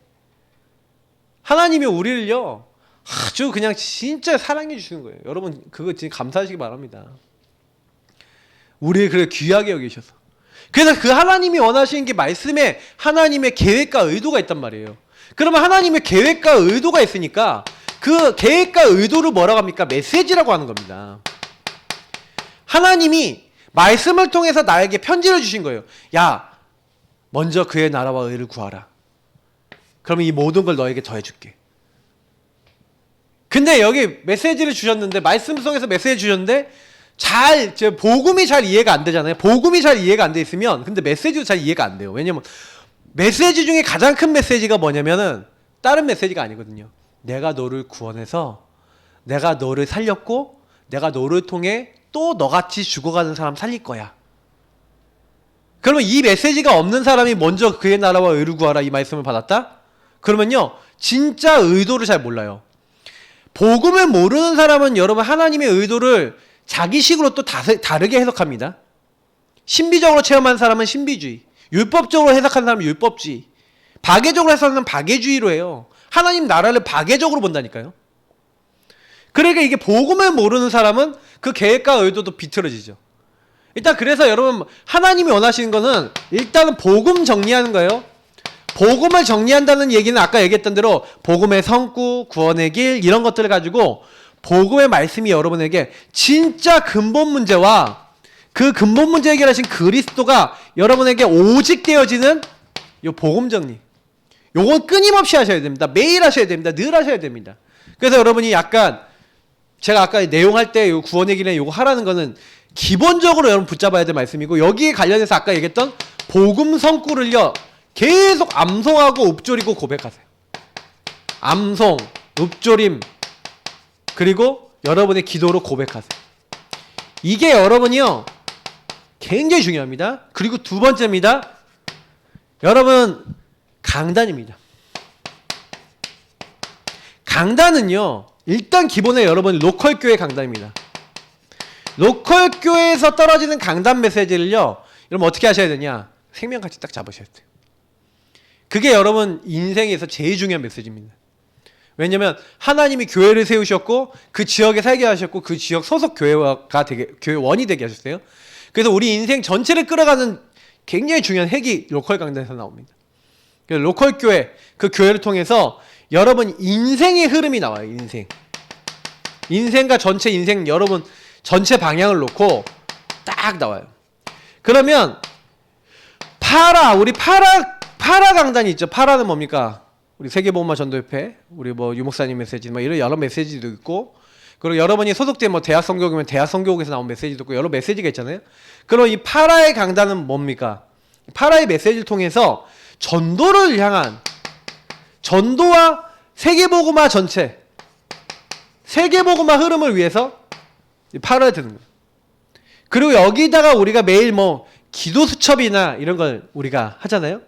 하나님이 우리를요 아주 그냥 진짜 사랑해 주시는 거예요. 여러분 그거 진짜 감사하시기 바랍니다. 우리를 그렇게 귀하게 여기셔서. 그래서 그 하나님이 원하시는 게 말씀에 하나님의 계획과 의도가 있단 말이에요. 그러면 하나님의 계획과 의도가 있으니까 그 계획과 의도를 뭐라고 합니까? 메시지라고 하는 겁니다. 하나님이 말씀을 통해서 나에게 편지를 주신 거예요. 야, 먼저 그의 나라와 의를 구하라. 그러면 이 모든 걸 너에게 더해줄게. 근데 여기 메시지를 주셨는데 말씀 속에서 메시지 주셨는데 복음이 잘 이해가 안 되잖아요. 복음이 잘 이해가 안 돼 있으면 근데 메시지도 잘 이해가 안 돼요. 왜냐면 메시지 중에 가장 큰 메시지가 뭐냐면은 다른 메시지가 아니거든요. 내가 너를 구원해서 내가 너를 살렸고 내가 너를 통해 또 너같이 죽어가는 사람 살릴 거야. 그러면 이 메시지가 없는 사람이 먼저 그의 나라와 의를 구하라 이 말씀을 받았다? 그러면요 진짜 의도를 잘 몰라요. 복음을 모르는 사람은 여러분 하나님의 의도를 자기식으로 또 다르게 해석합니다. 신비적으로 체험한 사람은 신비주의, 율법적으로 해석한 사람은 율법주의, 박애적으로 해석하는 사람은 박애주의로 해요. 하나님 나라를 박애적으로 본다니까요. 그러니까 이게 복음을 모르는 사람은 그 계획과 의도도 비틀어지죠. 일단 그래서 여러분 하나님이 원하시는 거는 일단은 복음 정리하는 거예요. 복음을 정리한다는 얘기는 아까 얘기했던 대로 복음의 성구, 구원의 길 이런 것들을 가지고 복음의 말씀이 여러분에게 진짜 근본 문제와 그 근본 문제 해결하신 그리스도가 여러분에게 오직 되어지는 이 복음 정리. 요건 끊임없이 하셔야 됩니다. 매일 하셔야 됩니다. 늘 하셔야 됩니다. 그래서 여러분이 약간 제가 아까 내용할 때 요 구원의 길에 요거 하라는 거는 기본적으로 여러분 붙잡아야 될 말씀이고 여기에 관련해서 아까 얘기했던 복음 성구를요 계속 암송하고 읊조리고 고백하세요. 암송, 읊조림 그리고 여러분의 기도로 고백하세요. 이게 여러분이요 굉장히 중요합니다. 그리고 두 번째입니다. 여러분 강단입니다. 강단은요 일단 기본에 여러분 로컬 교회 강단입니다. 로컬 교회에서 떨어지는 강단 메시지를요 여러분 어떻게 하셔야 되냐 생명같이 딱 잡으셔야 돼요. 그게 여러분 인생에서 제일 중요한 메시지입니다. 왜냐면 하나님이 교회를 세우셨고 그 지역에 살게 하셨고 그 지역 소속 교회가 되게 교회원이 되게 하셨어요. 그래서 우리 인생 전체를 끌어가는 굉장히 중요한 핵이 로컬 강단에서 나옵니다. 그래서 로컬 교회 그 교회를 통해서 여러분 인생의 흐름이 나와요. 인생과 전체 인생 여러분 전체 방향을 놓고 딱 나와요. 그러면 우리 파라 강단이 있죠. 파라는 뭡니까? 우리 세계보험마 전도협회, 우리 뭐 유목사님 메시지, 뭐 이런 여러 메시지도 있고, 그리고 여러분이 소속된 뭐 대학 성교국이면 대학 성교국에서 나온 메시지도 있고 여러 메시지가 있잖아요. 그럼 이 파라의 강단은 뭡니까? 파라의 메시지를 통해서 전도를 향한 전도와 세계보고마 전체 세계보고마 흐름을 위해서 파라를 드는 거예요. 그리고 여기다가 우리가 매일 뭐 기도 수첩이나 이런 걸 우리가 하잖아요.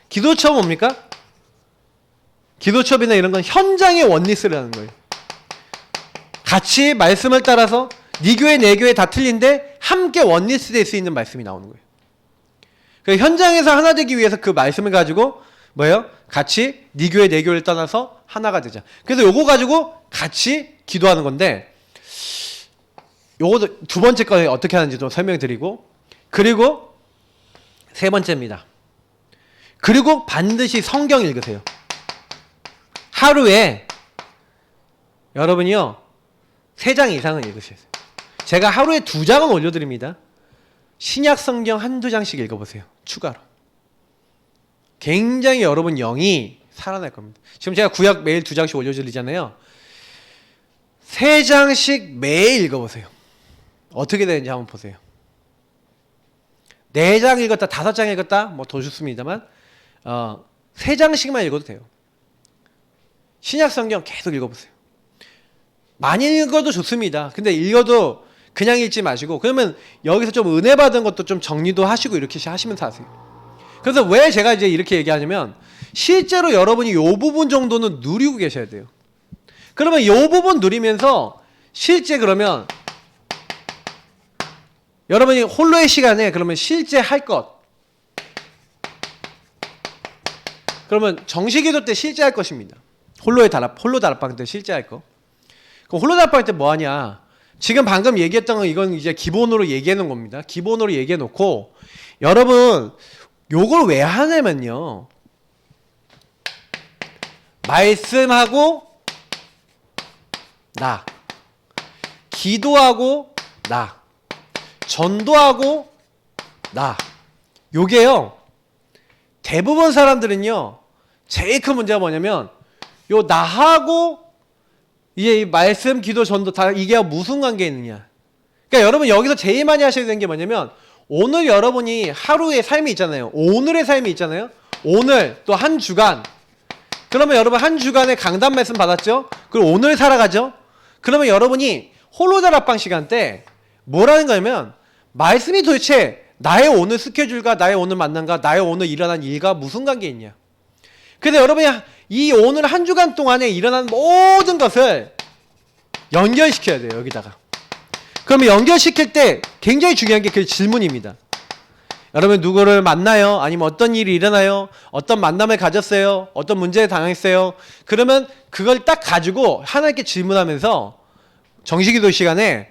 기도 수첩은 뭡니까? 기도 수첩이나 이런 건 현장의 원리스를 하는 거예요. 같이 말씀을 따라서 네 교회 내 교회 다 틀린데 함께 원리스 될 수 있는 말씀이 나오는 거예요. 그래서 현장에서 하나 되기 위해서 그 말씀을 가지고 뭐예요? 같이 네 교회 내 교회를 떠나서 하나가 되자. 그래서 요거 가지고 같이 기도하는 건데 요것도 두 번째 거에 어떻게 하는지도 설명드리고 그리고 세 번째입니다. 그리고 반드시 성경 읽으세요. 하루에 여러분이요 3장 이상은 읽으셔야 돼요. 제가 하루에 2장은 올려드립니다. 신약 성경 1-2장씩 읽어보세요. 추가로. 굉장히 여러분 영이 살아날 겁니다. 지금 제가 구약 매일 2장씩 올려드리잖아요. 3장씩 매일 읽어보세요. 어떻게 되는지 한번 보세요. 4장 읽었다 5장 읽었다 뭐 더 좋습니다만 3장씩만 읽어도 돼요. 신약 성경 계속 읽어보세요. 많이 읽어도 좋습니다. 근데 읽어도 그냥 읽지 마시고 그러면 여기서 좀 은혜 받은 것도 좀 정리도 하시고 이렇게 하시면서 하세요. 그래서 왜 제가 이제 이렇게 얘기하냐면 실제로 여러분이 요 부분 정도는 누리고 계셔야 돼요. 그러면 요 부분 누리면서 실제 그러면 여러분이 홀로의 시간에 그러면 실제 할 것 그러면 정시기도 때 실제 할 것입니다. 홀로 다락방 때 실제 할 거. 그럼 홀로 다락방 때 뭐 하냐? 지금 방금 얘기했던 건 이건 이제 기본으로 얘기해 놓은 겁니다. 기본으로 얘기해 놓고 여러분 요걸 왜 하냐면요. 말씀하고 나 기도하고 나 전도하고 나 요게요. 대부분 사람들은요. 제일 큰 문제가 뭐냐면 요 나하고 이제 이 말씀, 기도, 전도 다 이게 무슨 관계에 있느냐. 그러니까 여러분 여기서 제일 많이 하셔야 되는 게 뭐냐면 오늘 여러분이 하루의 삶이 있잖아요. 오늘의 삶이 있잖아요. 오늘 또 한 주간 그러면 여러분 한 주간의 강단 말씀 받았죠? 그리고 오늘 살아가죠? 그러면 여러분이 홀로자랍방 시간 때 뭐라는 거냐면 말씀이 도대체 나의 오늘 스케줄과 나의 오늘 만남과 나의 오늘 일어난 일과 무슨 관계 있냐. 그래서 여러분이 이 오늘 한 주간 동안에 일어난 모든 것을 연결시켜야 돼요. 여기다가. 그러면 연결시킬 때 굉장히 중요한 게 그 질문입니다. 여러분 누구를 만나요? 아니면 어떤 일이 일어나요? 어떤 만남을 가졌어요? 어떤 문제에 당했어요? 그러면 그걸 딱 가지고 하나님께 질문하면서 정식기도 시간에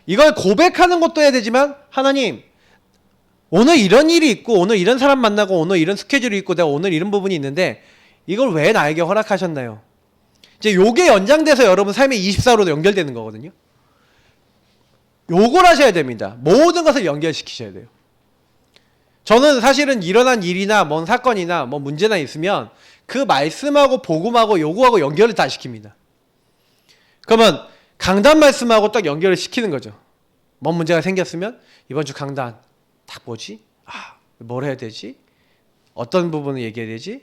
이걸 고백하는 것도 해야 되지만 하나님 오늘 이런 일이 있고 오늘 이런 사람 만나고 오늘 이런 스케줄이 있고 내가 오늘 이런 부분이 있는데 이걸 왜 나에게 허락하셨나요? 이제 요게 연장돼서 여러분 삶의 24로 연결되는 거거든요. 요걸 하셔야 됩니다. 모든 것을 연결시키셔야 돼요. 저는 사실은 일어난 일이나 뭔 사건이나 뭐 문제나 있으면 그 말씀하고 복음하고 요구하고 연결을 다 시킵니다. 그러면 강단 말씀하고 딱 연결을 시키는 거죠. 뭔 문제가 생겼으면 이번 주 강단 딱 뭐지? 뭘 해야 되지? 어떤 부분을 얘기해야 되지?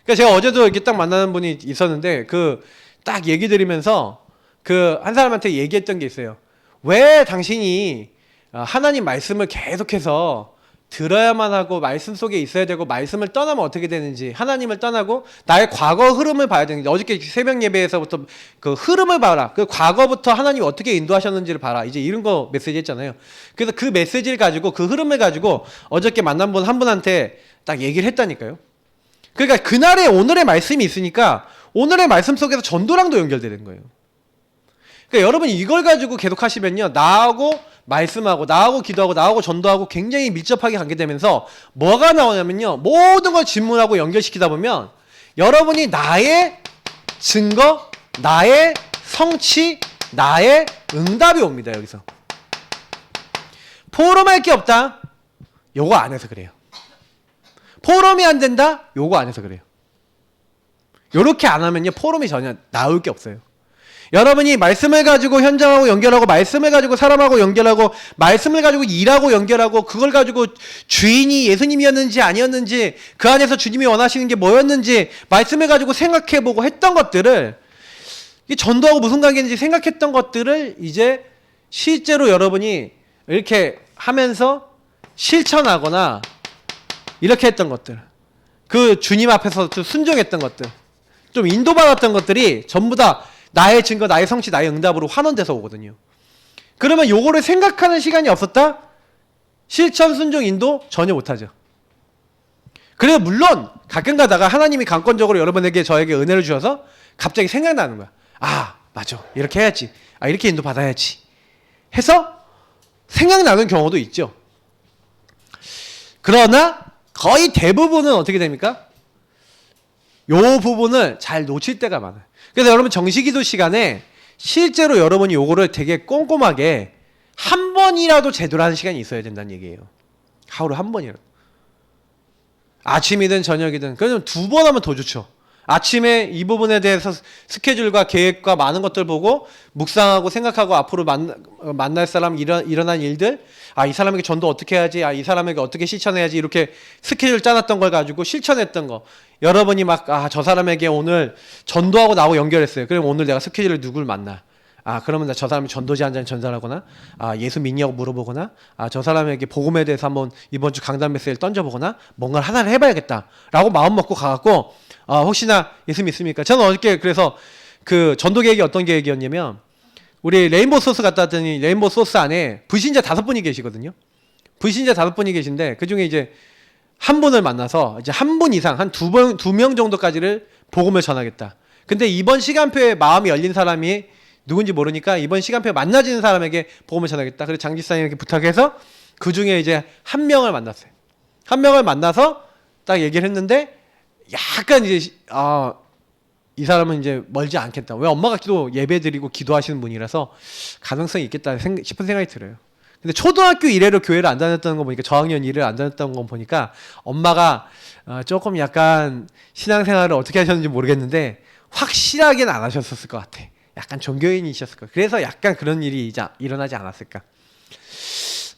그러니까 제가 어제도 이렇게 딱 만나는 분이 있었는데 그 딱 얘기 드리면서 그 한 사람한테 얘기했던 게 있어요. 왜 당신이 하나님 말씀을 계속해서 들어야만 하고 말씀 속에 있어야 되고 말씀을 떠나면 어떻게 되는지 하나님을 떠나고 나의 과거 흐름을 봐야 되는지 어저께 새벽 예배에서부터 그 흐름을 봐라. 그 과거부터 하나님이 어떻게 인도하셨는지를 봐라. 이제 이런 거 메시지 했잖아요. 그래서 그 메시지를 가지고 그 흐름을 가지고 어저께 만난 분 한 분한테 딱 얘기를 했다니까요. 그러니까 그날의 오늘의 말씀이 있으니까 오늘의 말씀 속에서 전도랑도 연결되는 거예요. 그러니까 여러분 이걸 가지고 계속 하시면요. 나하고 말씀하고 나하고 기도하고 나하고 전도하고 굉장히 밀접하게 관계되면서 뭐가 나오냐면요. 모든 걸 질문하고 연결시키다 보면 여러분이 나의 증거, 나의 성취, 나의 응답이 옵니다. 여기서. 포럼할 게 없다. 요거 안 해서 그래요. 포럼이 안 된다. 요거 안 해서 그래요. 요렇게 안 하면요. 포럼이 전혀 나올 게 없어요. 여러분이 말씀을 가지고 현장하고 연결하고 말씀을 가지고 사람하고 연결하고 말씀을 가지고 일하고 연결하고 그걸 가지고 주인이 예수님이었는지 아니었는지 그 안에서 주님이 원하시는 게 뭐였는지 말씀을 가지고 생각해보고 했던 것들을 전도하고 무슨 관계인지 생각했던 것들을 이제 실제로 여러분이 이렇게 하면서 실천하거나 이렇게 했던 것들 그 주님 앞에서 좀 순종했던 것들 좀 인도받았던 것들이 전부 다 나의 증거, 나의 성취, 나의 응답으로 환원돼서 오거든요. 그러면 요거를 생각하는 시간이 없었다? 실천, 순종, 인도 전혀 못하죠. 그래서 물론 가끔 가다가 하나님이 강권적으로 여러분에게 저에게 은혜를 주셔서 갑자기 생각나는 거야. 맞아. 이렇게 해야지. 이렇게 인도 받아야지. 해서 생각나는 경우도 있죠. 그러나 거의 대부분은 어떻게 됩니까? 요 부분을 잘 놓칠 때가 많아요. 그래서 여러분 정식기도 시간에 실제로 여러분이 요거를 되게 꼼꼼하게 한 번이라도 제대로 하는 시간이 있어야 된다는 얘기예요. 하루에 한 번이라도. 아침이든 저녁이든 그럼 2번 하면 더 좋죠. 아침에 이 부분에 대해서 스케줄과 계획과 많은 것들 보고 묵상하고 생각하고 앞으로 만날 사람 일어난 일들 이 사람에게 전도 어떻게 해야지 이 사람에게 어떻게 실천해야지 이렇게 스케줄 짜놨던 걸 가지고 실천했던 거 여러분이 막 저 사람에게 오늘 전도하고 나하고 연결했어요. 그럼 오늘 내가 스케줄을 누굴 만나 그러면 나 저 사람이 전도지 한 장 전달하거나 예수 믿냐고 물어보거나 저 사람에게 복음에 대해서 한번 이번 주 강단 메시지를 던져보거나 뭔가를 하나를 해봐야겠다 라고 마음 먹고 가갖고 혹시나 예수 믿습니까? 저는 어저께 그래서 그 전도 계획이 어떤 계획이었냐면 우리 레인보우 소스 갔다 왔더니 레인보우 소스 안에 불신자 5분이 계시거든요. 불신자 5분이 계신데 그 중에 이제 한 분을 만나서 이제 한 분 이상 한 2명 정도까지를 복음을 전하겠다. 근데 이번 시간표에 마음이 열린 사람이 누군지 모르니까 이번 시간표에 만나지는 사람에게 복음을 전하겠다. 그래서 장집사님에게 부탁해서 그 중에 이제 한 명을 만났어요. 한 명을 만나서 딱 얘기를 했는데 약간 이제 이 사람은 이제 멀지 않겠다. 왜 엄마가 예배드리고 기도하시는 분이라서 가능성이 있겠다 싶은 생각이 들어요. 근데 초등학교 이래로 교회를 안 다녔다는 거 보니까 저학년 이래를 안 다녔다는 거 보니까 엄마가 조금 약간 신앙생활을 어떻게 하셨는지 모르겠는데 확실하게는 안 하셨었을 것 같아. 약간 종교인이셨을 거야. 그래서 약간 그런 일이 일어나지 않았을까.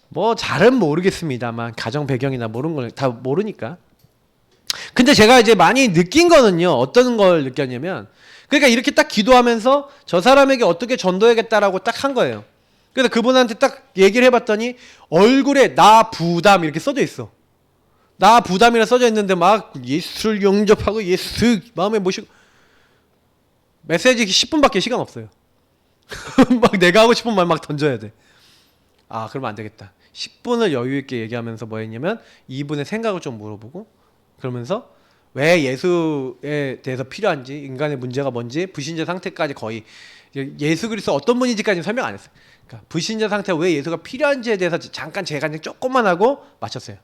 뭐 잘은 모르겠습니다만 가정 배경이나 모르는 걸 다 모르니까. 근데 근데 제가 이제 많이 느낀 거는요, 어떤 걸 느꼈냐면, 그러니까 이렇게 딱 기도하면서 저 사람에게 어떻게 전도해야겠다라고 딱 한 거예요. 그래서 그분한테 딱 얘기를 해봤더니 얼굴에 나 부담 이렇게 써져 있어. 나 부담이라 써져 있는데 막 예수를 영접하고 예수 마음에 모시고 메시지 10분밖에 시간 없어요. 막 내가 하고 싶은 말 막 던져야 돼. 아, 그러면 안 되겠다. 10분을 여유 있게 얘기하면서 뭐 했냐면 이분의 생각을 좀 물어보고, 그러면서 왜 예수에 대해서 필요한지, 인간의 문제가 뭔지, 불신자 상태까지 거의 예수 그리스도 어떤 분인지까지 설명 안 했어요. 그러니까 불신자 상태가 왜 예수가 필요한지에 대해서 잠깐 제가 조금만 하고 마쳤어요.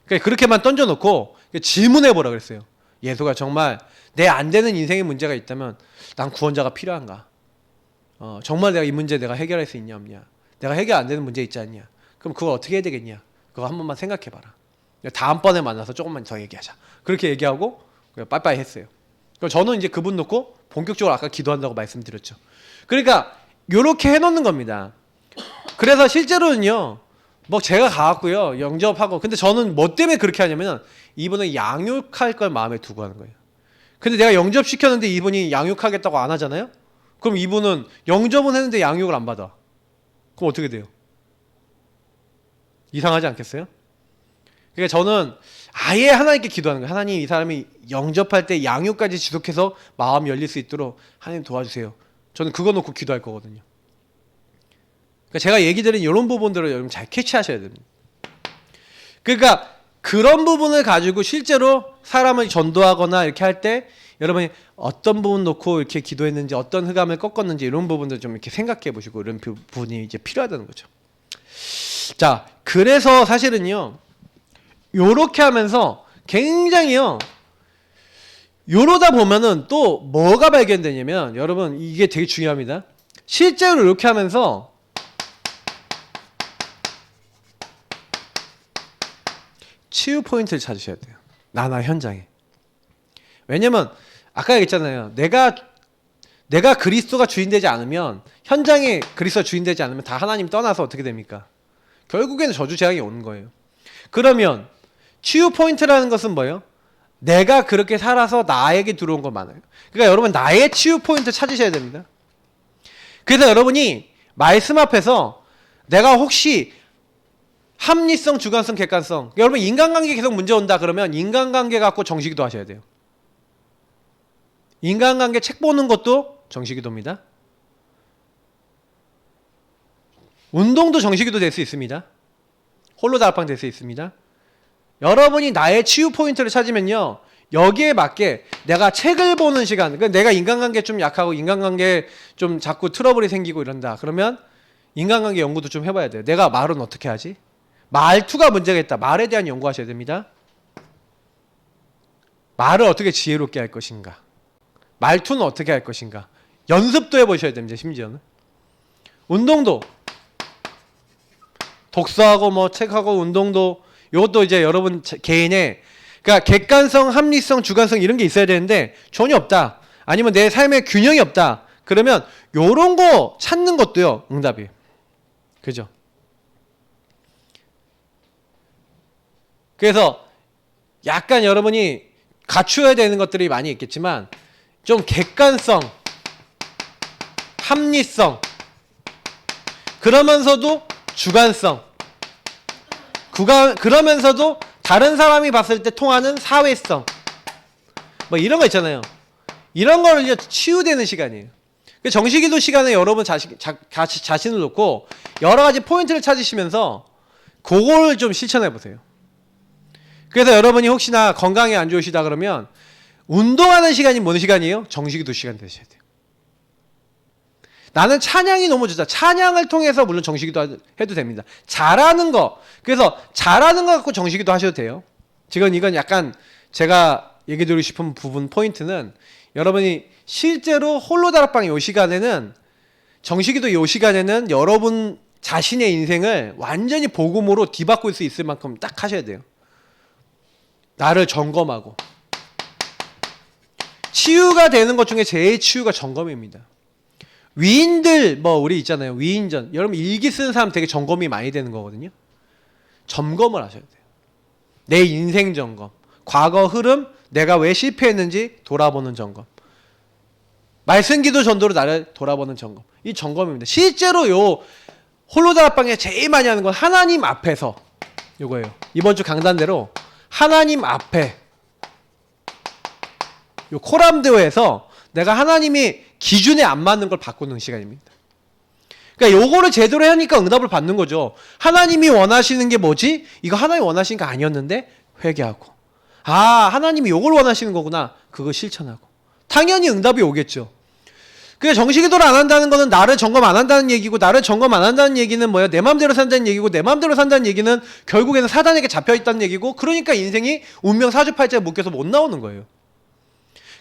그러니까 그렇게만 던져놓고 질문해보라 그랬어요. 예수가 정말 내 안 되는 인생의 문제가 있다면 난 구원자가 필요한가? 정말 내가 이 문제 내가 해결할 수 있냐 없냐? 내가 해결 안 되는 문제 있지 않냐? 그럼 그걸 어떻게 해야 되겠냐? 그거 한 번만 생각해봐라. 다음번에 만나서 조금만 더 얘기하자. 그렇게 얘기하고 빠이빠이 했어요. 그럼 저는 이제 그분 놓고 본격적으로 아까 기도한다고 말씀드렸죠. 그러니까 요렇게 해놓는 겁니다. 그래서 실제로는요, 뭐 제가 가갖고요 영접하고, 근데 저는 뭐 때문에 그렇게 하냐면 이분은 양육할 걸 마음에 두고 하는 거예요. 근데 내가 영접시켰는데 이분이 양육하겠다고 안 하잖아요? 그럼 이분은 영접은 했는데 양육을 안 받아. 그럼 어떻게 돼요? 이상하지 않겠어요? 그러니까 저는 아예 하나님께 기도하는 거예요. 하나님, 이 사람이 영접할 때 양육까지 지속해서 마음이 열릴 수 있도록 하나님 도와주세요. 저는 그거 놓고 기도할 거거든요. 그러니까 제가 얘기 드린 이런 부분들을 여러분 잘 캐치하셔야 됩니다. 그러니까 그런 부분을 가지고 실제로 사람을 전도하거나 이렇게 할 때 여러분이 어떤 부분 놓고 이렇게 기도했는지, 어떤 흑암을 꺾었는지 이런 부분들 좀 이렇게 생각해 보시고, 이런 부분이 이제 필요하다는 거죠. 자, 그래서 사실은요, 요렇게 하면서 굉장히요, 요러다 보면은 또 뭐가 발견되냐면, 여러분 이게 되게 중요합니다. 실제로 이렇게 하면서 치유 포인트를 찾으셔야 돼요. 나나 현장에. 왜냐면 아까 얘기했잖아요. 내가 그리스도가 주인되지 않으면, 현장에 그리스도가 주인되지 않으면 다 하나님 떠나서 어떻게 됩니까? 결국에는 저주재앙이 오는 거예요. 그러면 치유 포인트라는 것은 뭐예요? 내가 그렇게 살아서 나에게 들어온 거 많아요. 그러니까 여러분 나의 치유 포인트 찾으셔야 됩니다. 그래서 여러분이 말씀 앞에서 내가 혹시 합리성, 주관성, 객관성, 여러분 인간관계 계속 문제 온다 그러면 인간관계 갖고 정식기도 하셔야 돼요. 인간관계 책 보는 것도 정식기도입니다. 운동도 정식기도 될 수 있습니다. 홀로 다락방 될 수 있습니다. 여러분이 나의 치유 포인트를 찾으면요, 여기에 맞게 내가 책을 보는 시간, 그러니까 내가 인간관계 좀 약하고 인간관계 좀 자꾸 트러블이 생기고 이런다 그러면 인간관계 연구도 좀 해봐야 돼요. 내가 말은 어떻게 하지? 말투가 문제가 있다. 말에 대한 연구하셔야 됩니다. 말을 어떻게 지혜롭게 할 것인가, 말투는 어떻게 할 것인가, 연습도 해보셔야 됩니다. 심지어는 운동도, 독서하고 뭐 책하고 운동도, 이것도 이제 여러분 개인의, 그러니까 객관성, 합리성, 주관성 이런 게 있어야 되는데 전혀 없다, 아니면 내 삶에 균형이 없다 그러면 요런 거 찾는 것도요 응답이에요. 그죠? 그래서 약간 여러분이 갖추어야 되는 것들이 많이 있겠지만 좀 객관성, 합리성, 그러면서도 주관성, 그러면서도 다른 사람이 봤을 때 통하는 사회성, 뭐 이런 거 있잖아요. 이런 거를 이제 치유되는 시간이에요. 정식기도 시간에 여러분 자신을 놓고 여러 가지 포인트를 찾으시면서 그걸 좀 실천해 보세요. 그래서 여러분이 혹시나 건강에 안 좋으시다 그러면 운동하는 시간이 뭔 시간이에요? 정식기도 시간 되셔야 돼요. 나는 찬양이 너무 좋다. 찬양을 통해서 물론 정식기도 해도 됩니다. 잘하는 거, 그래서 잘하는 거 갖고 정식기도 하셔도 돼요. 지금 이건 약간 제가 얘기 드리고 싶은 부분 포인트는, 여러분이 실제로 홀로 다락방 이 시간에는, 정식기도 이 시간에는 여러분 자신의 인생을 완전히 복음으로 뒤바꿀 수 있을 만큼 딱 하셔야 돼요. 나를 점검하고. 치유가 되는 것 중에 제일 치유가 점검입니다. 위인들 뭐 우리 있잖아요. 위인전. 여러분 일기 쓰는 사람 되게 점검이 많이 되는 거거든요. 점검을 하셔야 돼요. 내 인생 점검. 과거 흐름, 내가 왜 실패했는지 돌아보는 점검. 말씀기도 전도로 나를 돌아보는 점검. 이 점검입니다. 실제로 요 홀로다락방에 제일 많이 하는 건 하나님 앞에서 요거예요. 이번 주 강단대로 하나님 앞에 요 코람드오에서 내가 하나님이 기준에 안 맞는 걸 바꾸는 시간입니다. 그러니까 요거를 제대로 하니까 응답을 받는 거죠. 하나님이 원하시는 게 뭐지? 이거 하나님이 원하시는 거 아니었는데 회개하고, 아 하나님이 요걸 원하시는 거구나, 그거 실천하고, 당연히 응답이 오겠죠. 그러니까 정식기도를 안 한다는 거는 나를 점검 안 한다는 얘기고, 나를 점검 안 한다는 얘기는 뭐야? 내 마음대로 산다는 얘기고, 내 마음대로 산다는 얘기는 결국에는 사단에게 잡혀있다는 얘기고, 그러니까 인생이 운명 사주팔자에 묶여서 못 나오는 거예요.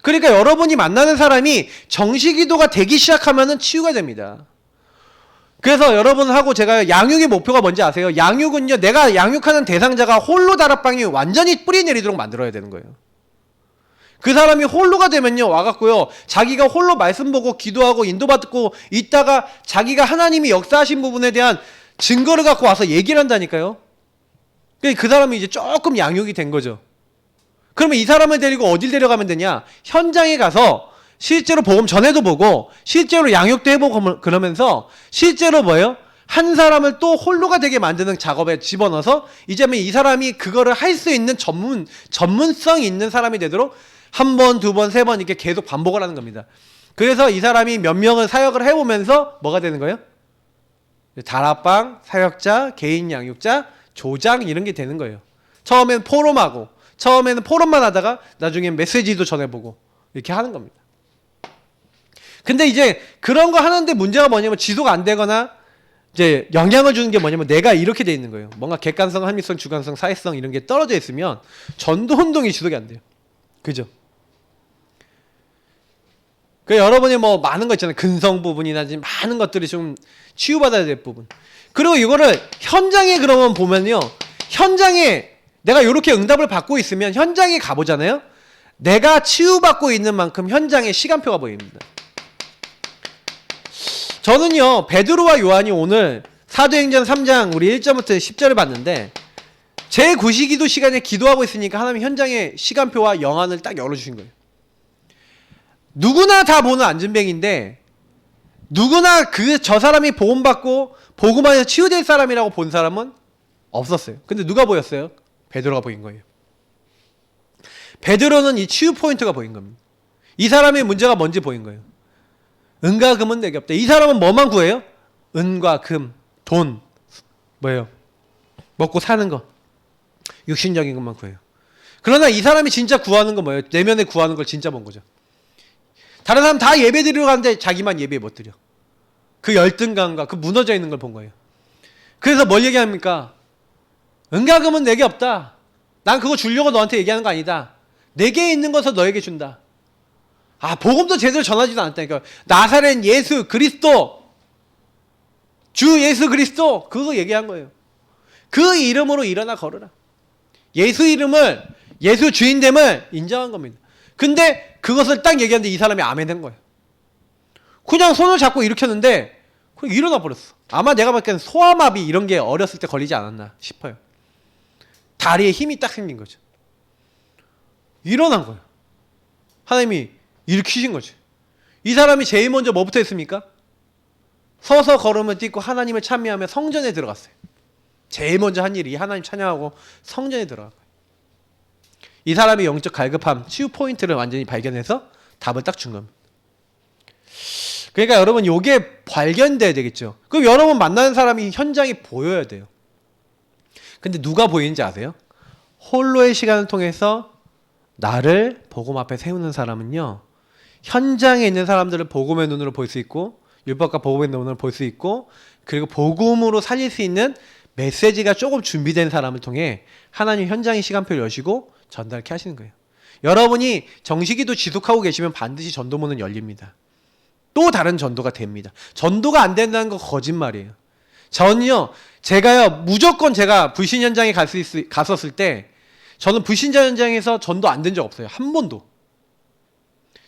그러니까 여러분이 만나는 사람이 정식기도가 되기 시작하면은 치유가 됩니다. 그래서 여러분하고 제가 양육의 목표가 뭔지 아세요? 양육은요, 내가 양육하는 대상자가 홀로 다락방이 완전히 뿌리 내리도록 만들어야 되는 거예요. 그 사람이 홀로가 되면요, 와갖고요, 자기가 홀로 말씀 보고 기도하고 인도받고 있다가 자기가 하나님이 역사하신 부분에 대한 증거를 갖고 와서 얘기를 한다니까요. 그 사람이 이제 조금 양육이 된 거죠. 그러면 이 사람을 데리고 어딜 데려가면 되냐? 현장에 가서 실제로 복음 전해도 보고 실제로 양육도 해보고, 그러면서 실제로 뭐예요? 한 사람을 또 홀로가 되게 만드는 작업에 집어넣어서 이제는 이 사람이 그거를 할 수 있는 전문성이 있는 사람이 되도록 한 번, 두 번, 세 번 이렇게 계속 반복을 하는 겁니다. 그래서 이 사람이 몇 명을 사역을 해보면서 뭐가 되는 거예요? 다락방, 사역자, 개인 양육자, 조장, 이런 게 되는 거예요. 처음엔 포럼하고, 처음에는 포럼만 하다가 나중엔 메시지도 전해보고 이렇게 하는 겁니다. 근데 이제 그런 거 하는데 문제가 뭐냐면 지속 안 되거나 이제 영향을 주는 게 뭐냐면 내가 이렇게 돼 있는 거예요. 뭔가 객관성, 합리성, 주관성, 사회성 이런 게 떨어져 있으면 전도 운동이 지속이 안 돼요. 그죠? 그 여러분이 뭐 많은 거 있잖아요. 근성 부분이나 많은 것들이 좀 치유받아야 될 부분. 그리고 이거를 현장에 그러면 보면요, 현장에 내가 이렇게 응답을 받고 있으면 현장에 가보잖아요. 내가 치유받고 있는 만큼 현장에 시간표가 보입니다. 저는요, 베드로와 요한이 오늘 사도행전 3장 우리 1절부터 10절을 봤는데, 제 구시기도 시간에 기도하고 있으니까 하나님 현장의 시간표와 영안을 딱 열어주신 거예요. 누구나 다 보는 안전뱅인데, 누구나 저 사람이 복음받고 복음안에서 치유될 사람이라고 본 사람은 없었어요. 근데 누가 보였어요? 베드로가 보인 거예요. 베드로는 이 치유 포인트가 보인 겁니다. 이 사람의 문제가 뭔지 보인 거예요. 은과 금은 내게 없다. 이 사람은 뭐만 구해요? 은과 금, 돈, 뭐예요? 먹고 사는 거, 육신적인 것만 구해요. 그러나 이 사람이 진짜 구하는 건 뭐예요? 내면에 구하는 걸 진짜 본 거죠. 다른 사람 다 예배 드리러 가는데 자기만 예배 못 드려. 그 열등감과 그 무너져 있는 걸 본 거예요. 그래서 뭘 얘기합니까? 은과 금은 내게 없다. 난 그거 주려고 너한테 얘기하는 거 아니다. 내게 있는 것을 너에게 준다. 아, 복음도 제대로 전하지도 않았다니까. 나사렛 예수 그리스도, 주 예수 그리스도, 그거 얘기한 거예요. 그 이름으로 일어나 걸으라. 예수 이름을, 예수 주인됨을 인정한 겁니다. 근데 그것을 딱 얘기하는데 이 사람이 아멘 한 거예요. 그냥 손을 잡고 일으켰는데 그냥 일어나 버렸어. 아마 내가 봤을 때는 소아마비 이런 게 어렸을 때 걸리지 않았나 싶어요. 다리에 힘이 딱 생긴 거죠. 일어난 거예요. 하나님이 일으키신 거죠. 이 사람이 제일 먼저 뭐부터 했습니까? 서서 걸음을 딛고 하나님을 찬미하며 성전에 들어갔어요. 제일 먼저 한 일이 하나님 찬양하고 성전에 들어간 거예요. 이 사람의 영적 갈급함, 치유 포인트를 완전히 발견해서 답을 딱 준 겁니다. 그러니까 여러분, 요게 발견돼야 되겠죠. 그럼 여러분 만나는 사람이 현장에 보여야 돼요. 근데 누가 보이는지 아세요? 홀로의 시간을 통해서 나를 복음 앞에 세우는 사람은요, 현장에 있는 사람들을 복음의 눈으로 볼 수 있고, 율법과 복음의 눈으로 볼 수 있고, 그리고 복음으로 살릴 수 있는 메시지가 조금 준비된 사람을 통해 하나님 현장의 시간표를 여시고 전달케 하시는 거예요. 여러분이 정식기도 지속하고 계시면 반드시 전도문은 열립니다. 또 다른 전도가 됩니다. 전도가 안 된다는 거 거짓말이에요. 저는요, 제가요, 무조건 제가 불신 현장에 갔었을 때, 저는 불신자 현장에서 전도 안 된 적 없어요. 한 번도.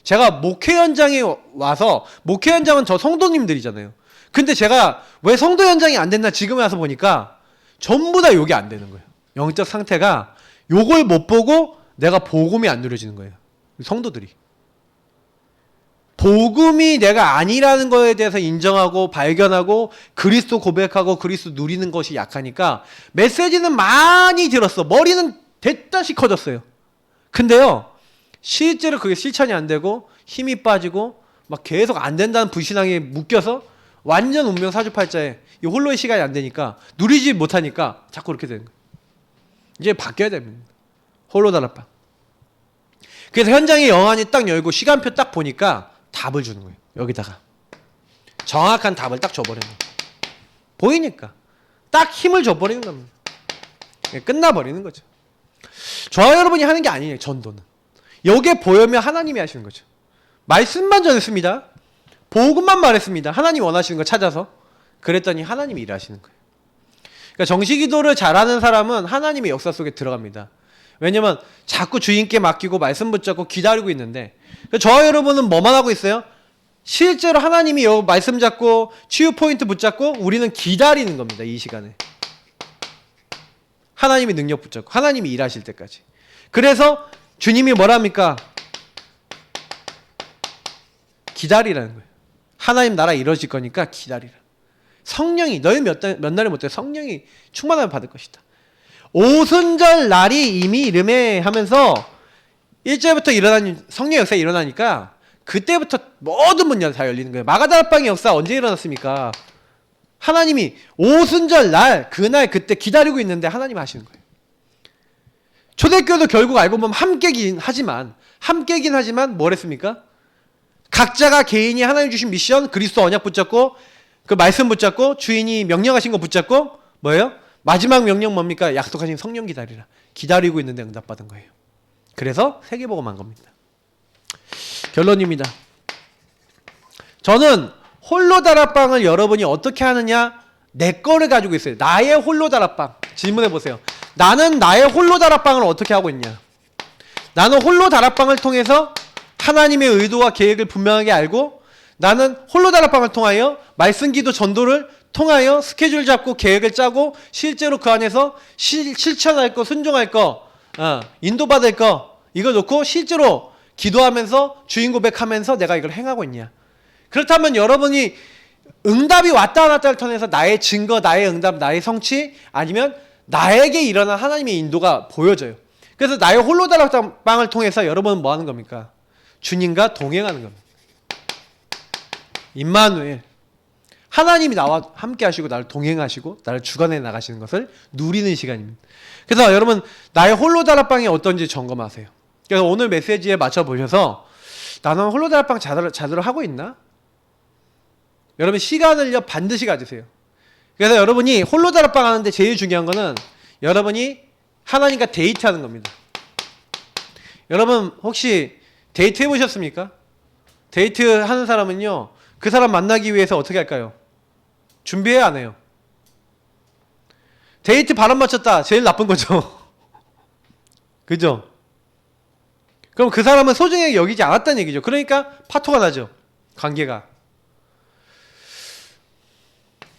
제가 목회 현장에 와서, 목회 현장은 저 성도님들이잖아요. 근데 제가 왜 성도 현장이 안 됐나 지금 와서 보니까 전부 다 요게 안 되는 거예요. 영적 상태가 요걸 못 보고 내가 복음이 안 누려지는 거예요. 성도들이. 복음이 내가 아니라는 거에 대해서 인정하고 발견하고 그리스도 고백하고 그리스도 누리는 것이 약하니까 메시지는 많이 들었어. 머리는 됐다시 커졌어요. 근데요, 실제로 그게 실천이 안 되고 힘이 빠지고 막 계속 안 된다는 불신앙에 묶여서 완전 운명 사주팔자에 이 홀로의 시간이 안 되니까 누리지 못하니까 자꾸 그렇게 되는 거예요. 이제 바뀌어야 됩니다. 홀로 다락방. 그래서 현장에 영안이 딱 열고 시간표 딱 보니까 답을 주는 거예요. 여기다가 정확한 답을 딱 줘버리는 거예요. 보이니까 딱 힘을 줘버리는 겁니다. 끝나버리는 거죠. 저와 여러분이 하는 게 아니에요. 전도는 여기에 보여면 하나님이 하시는 거죠. 말씀만 전했습니다. 복음만 말했습니다. 하나님 원하시는 거 찾아서. 그랬더니 하나님이 일하시는 거예요. 그러니까 정식기도를 잘하는 사람은 하나님의 역사 속에 들어갑니다. 왜냐면 자꾸 주인께 맡기고 말씀 붙잡고 기다리고 있는데, 저와 여러분은 뭐만 하고 있어요? 실제로 하나님이 말씀 잡고 치유 포인트 붙잡고 우리는 기다리는 겁니다. 이 시간에 하나님이 능력 붙잡고 하나님이 일하실 때까지. 그래서 주님이 뭐랍니까? 기다리라는 거예요. 하나님 나라 이루어질 거니까 기다리라. 성령이 너희 몇 날에 못해 성령이 충만함을 받을 것이다. 오순절 날이 이미 이름에 하면서 1절부터 일어나는 성령 역사가 일어나니까 그때부터 모든 문이 다 열리는 거예요. 마가다락방의 역사 언제 일어났습니까? 하나님이 오순절 날 그날 그때 기다리고 있는데 하나님이 하시는 거예요. 초대교회도 결국 알고 보면 함께긴 하지만 뭘 했습니까? 각자가 개인이 하나님 주신 미션 그리스도 언약 붙잡고 그 말씀 붙잡고 주인이 명령하신 거 붙잡고 뭐예요? 마지막 명령 뭡니까? 약속하신 성령 기다리라. 기다리고 있는데 응답받은 거예요. 그래서 세계복음한 겁니다. 결론입니다. 저는 홀로 다락방을 여러분이 어떻게 하느냐? 내 거를 가지고 있어요. 나의 홀로 다락방. 질문해 보세요. 나는 나의 홀로 다락방을 어떻게 하고 있냐? 나는 홀로 다락방을 통해서 하나님의 의도와 계획을 분명하게 알고 나는 홀로 다락방을 통하여 말씀 기도 전도를 통하여 스케줄 잡고 계획을 짜고 실제로 그 안에서 실천할 거, 순종할 거, 인도받을 거 이걸 놓고 실제로 기도하면서 주인 고백하면서 내가 이걸 행하고 있냐. 그렇다면 여러분이 응답이 왔다 안 왔다를 통해서 나의 증거, 나의 응답, 나의 성취 아니면 나에게 일어난 하나님의 인도가 보여져요. 그래서 나의 홀로 다락방을 통해서 여러분은 뭐 하는 겁니까? 주님과 동행하는 겁니다. 임마누엘. 하나님이 나와 함께 하시고 나를 동행하시고 나를 주관해 나가시는 것을 누리는 시간입니다. 그래서 여러분 나의 홀로 다락방이 어떤지 점검하세요. 그래서 오늘 메시지에 맞춰 보셔서 나는 홀로 다락방 제대로 하고 있나? 여러분 시간을요 반드시 가지세요. 그래서 여러분이 홀로 다락방 하는데 제일 중요한 거는 여러분이 하나님과 데이트하는 겁니다. 여러분 혹시 데이트 해보셨습니까? 데이트 하는 사람은요 그 사람 만나기 위해서 어떻게 할까요? 준비해야 안 해요. 데이트 바람 맞췄다. 제일 나쁜 거죠. 그죠? 그럼 그 사람은 소중하게 여기지 않았다는 얘기죠. 그러니까 파토가 나죠. 관계가.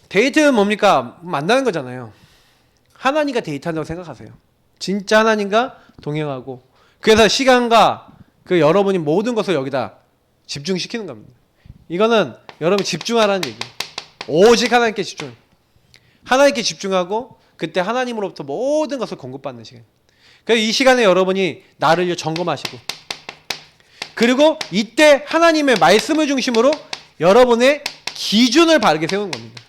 데이트는 뭡니까? 만나는 거잖아요. 하나님과 데이트한다고 생각하세요. 진짜 하나님과 동행하고 그래서 시간과 그 여러분이 모든 것을 여기다 집중시키는 겁니다. 이거는 여러분 집중하라는 얘기예요. 오직 하나님께 집중. 하나님께 집중하고 그때 하나님으로부터 모든 것을 공급받는 시간. 그래서 이 시간에 여러분이 나를 점검하시고 그리고 이때 하나님의 말씀을 중심으로 여러분의 기준을 바르게 세우는 겁니다.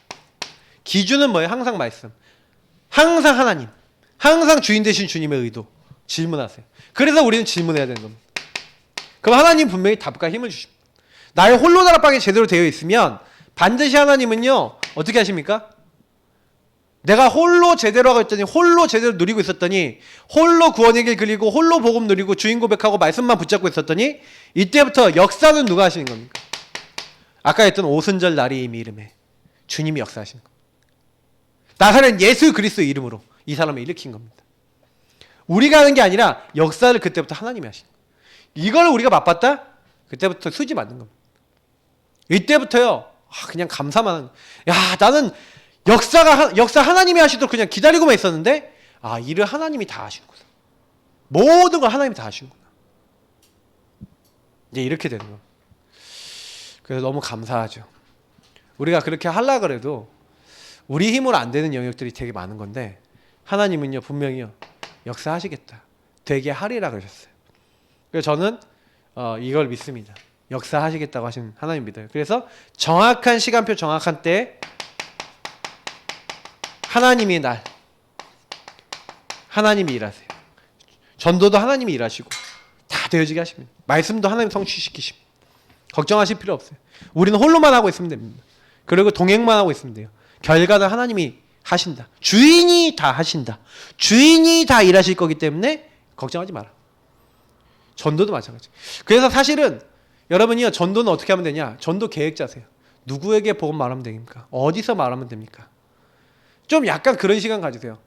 기준은 뭐예요? 항상 말씀. 항상 하나님. 항상 주인 되신 주님의 의도. 질문하세요. 그래서 우리는 질문해야 되는 겁니다. 그럼 하나님 분명히 답과 힘을 주십니다. 나의 홀로 다락방이 제대로 되어 있으면 반드시 하나님은요 어떻게 하십니까? 내가 홀로 제대로 하고 있더니 홀로 제대로 누리고 있었더니 홀로 구원의 길 그리고 홀로 복음 누리고 주인 고백하고 말씀만 붙잡고 있었더니 이때부터 역사는 누가 하시는 겁니까? 아까 했던 오순절 날이 이미 이름에 주님이 역사하시는 겁니다. 나사렛 예수 그리스도 이름으로 이 사람을 일으킨 겁니다. 우리가 하는 게 아니라 역사를 그때부터 하나님이 하시는 겁니다. 이걸 우리가 맛봤다? 그때부터 수지 맞는 겁니다. 이때부터요 그냥 감사만 하는 거예요. 야 나는 역사 하나님이 하시도록 그냥 기다리고만 있었는데 일을 하나님이 다 하시는구나. 모든 걸 하나님이 다 하시는구나. 이제 이렇게 되는 거예요. 그래서 너무 감사하죠. 우리가 그렇게 하려고 그래도 우리 힘으로 안 되는 영역들이 되게 많은 건데 하나님은요 분명히요 역사하시겠다. 되게 하리라 그러셨어요. 그래서 저는 이걸 믿습니다. 역사하시겠다고 하신 하나님 믿어요. 그래서 정확한 시간표 정확한 때에 하나님이 날 하나님이 일하세요. 전도도 하나님이 일하시고 다 되어지게 하십니다. 말씀도 하나님 성취시키십니다. 걱정하실 필요 없어요. 우리는 홀로만 하고 있으면 됩니다. 그리고 동행만 하고 있으면 돼요. 결과는 하나님이 하신다. 주인이 다 하신다. 주인이 다 일하실 거기 때문에 걱정하지 마라. 전도도 마찬가지. 그래서 사실은 여러분이요 전도는 어떻게 하면 되냐? 전도 계획자세요. 누구에게 복음 말하면 됩니까? 어디서 말하면 됩니까? 좀 약간 그런 시간 가지세요.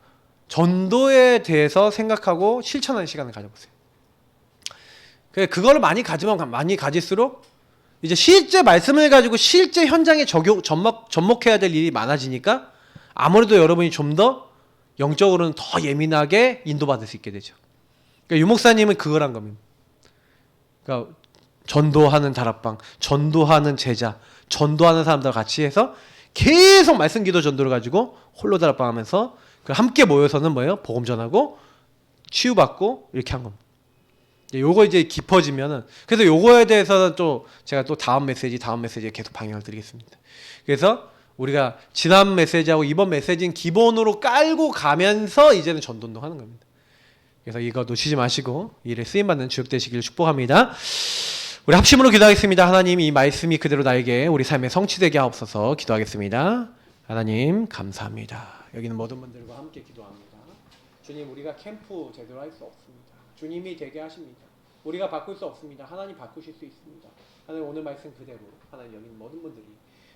전도에 대해서 생각하고 실천하는 시간을 가져보세요. 그거를 많이 가지면 많이 가질수록 이제 실제 말씀을 가지고 실제 현장에 접목해야 될 일이 많아지니까 아무래도 여러분이 좀 더 영적으로는 더 예민하게 인도받을 수 있게 되죠. 그러니까 유 목사님은 그걸 한 겁니다. 그러니까 전도하는 다락방, 전도하는 제자, 전도하는 사람들과 같이 해서 계속 말씀 기도 전도를 가지고 홀로 다락방 하면서 함께 모여서는 뭐예요? 복음 전하고 치유받고 이렇게 한 겁니다. 요거 이제 깊어지면은 그래서 요거에 대해서는 또 제가 또 다음 메시지에 계속 방향을 드리겠습니다. 그래서 우리가 지난 메시지하고 이번 메시지는 기본으로 깔고 가면서 이제는 전도운동 하는 겁니다. 그래서 이거 놓치지 마시고 일에 쓰임받는 주역 되시길 축복합니다. 우리 합심으로 기도하겠습니다. 하나님 이 말씀이 그대로 나에게 우리 삶에 성취되게 하옵소서. 기도하겠습니다. 하나님 감사합니다. 여기는 모든 분들과 함께 기도합니다. 주님 우리가 캠프 제대로 할 수 없습니다. 주님이 되게 하십니다. 우리가 바꿀 수 없습니다. 하나님 바꾸실 수 있습니다. 하나님 오늘 말씀 그대로 하나님 여기는 모든 분들이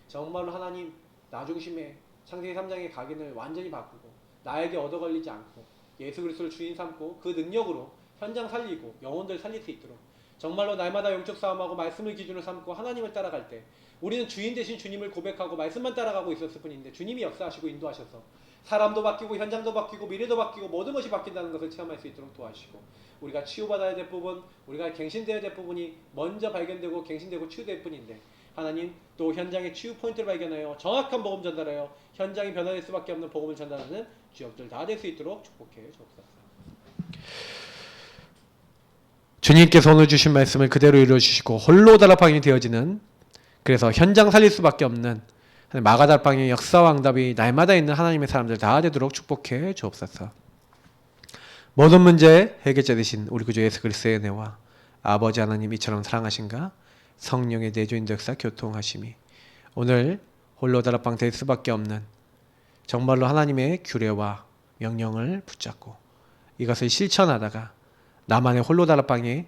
정말로 하나님 나 중심의 창세기 3장의 각인을 완전히 바꾸고 나에게 얻어 걸리지 않고 예수 그리스도를 주인 삼고 그 능력으로 현장 살리고 영혼들 살릴 수 있도록 정말로 날마다 영적 싸움하고 말씀을 기준으로 삼고 하나님을 따라갈 때 우리는 주인 대신 주님을 고백하고 말씀만 따라가고 있었을 뿐인데 주님이 역사하시고 인도하셔서 사람도 바뀌고 현장도 바뀌고 미래도 바뀌고 모든 것이 바뀐다는 것을 체험할 수 있도록 도와주시고 우리가 치유받아야 될 부분, 우리가 갱신되어야 될 부분이 먼저 발견되고 갱신되고 치유될 뿐인데 하나님 또 현장의 치유 포인트를 발견하여 정확한 복음 전달하여 현장이 변화될 수밖에 없는 복음을 전달하는 주역들 다 될 수 있도록 축복해 주옵소서. 주님께서 오늘 주신 말씀을 그대로 이루어주시고 홀로 다락방이 되어지는 그래서 현장 살릴 수밖에 없는 마가다락방의 역사와 응답이 날마다 있는 하나님의 사람들 다 되도록 축복해 주옵소서. 모든 문제 해결자 되신 우리 구주 예수 그리스도의 은혜와 아버지 하나님 이처럼 사랑하신가 성령의 내주인도 역사 교통하심이 오늘 홀로 다락방 될 수밖에 없는 정말로 하나님의 규례와 명령을 붙잡고 이것을 실천하다가 나만의 홀로 다락방에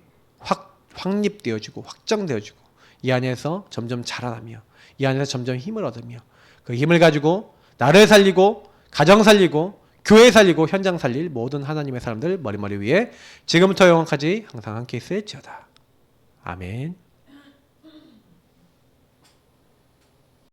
확립되어지고 확정되어지고 이 안에서 점점 자라나며 이 안에서 점점 힘을 얻으며 그 힘을 가지고 나를 살리고 가정 살리고 교회 살리고 현장 살릴 모든 하나님의 사람들 머리머리 위에 지금부터 영원까지 항상 함께 있을지어다. 아멘.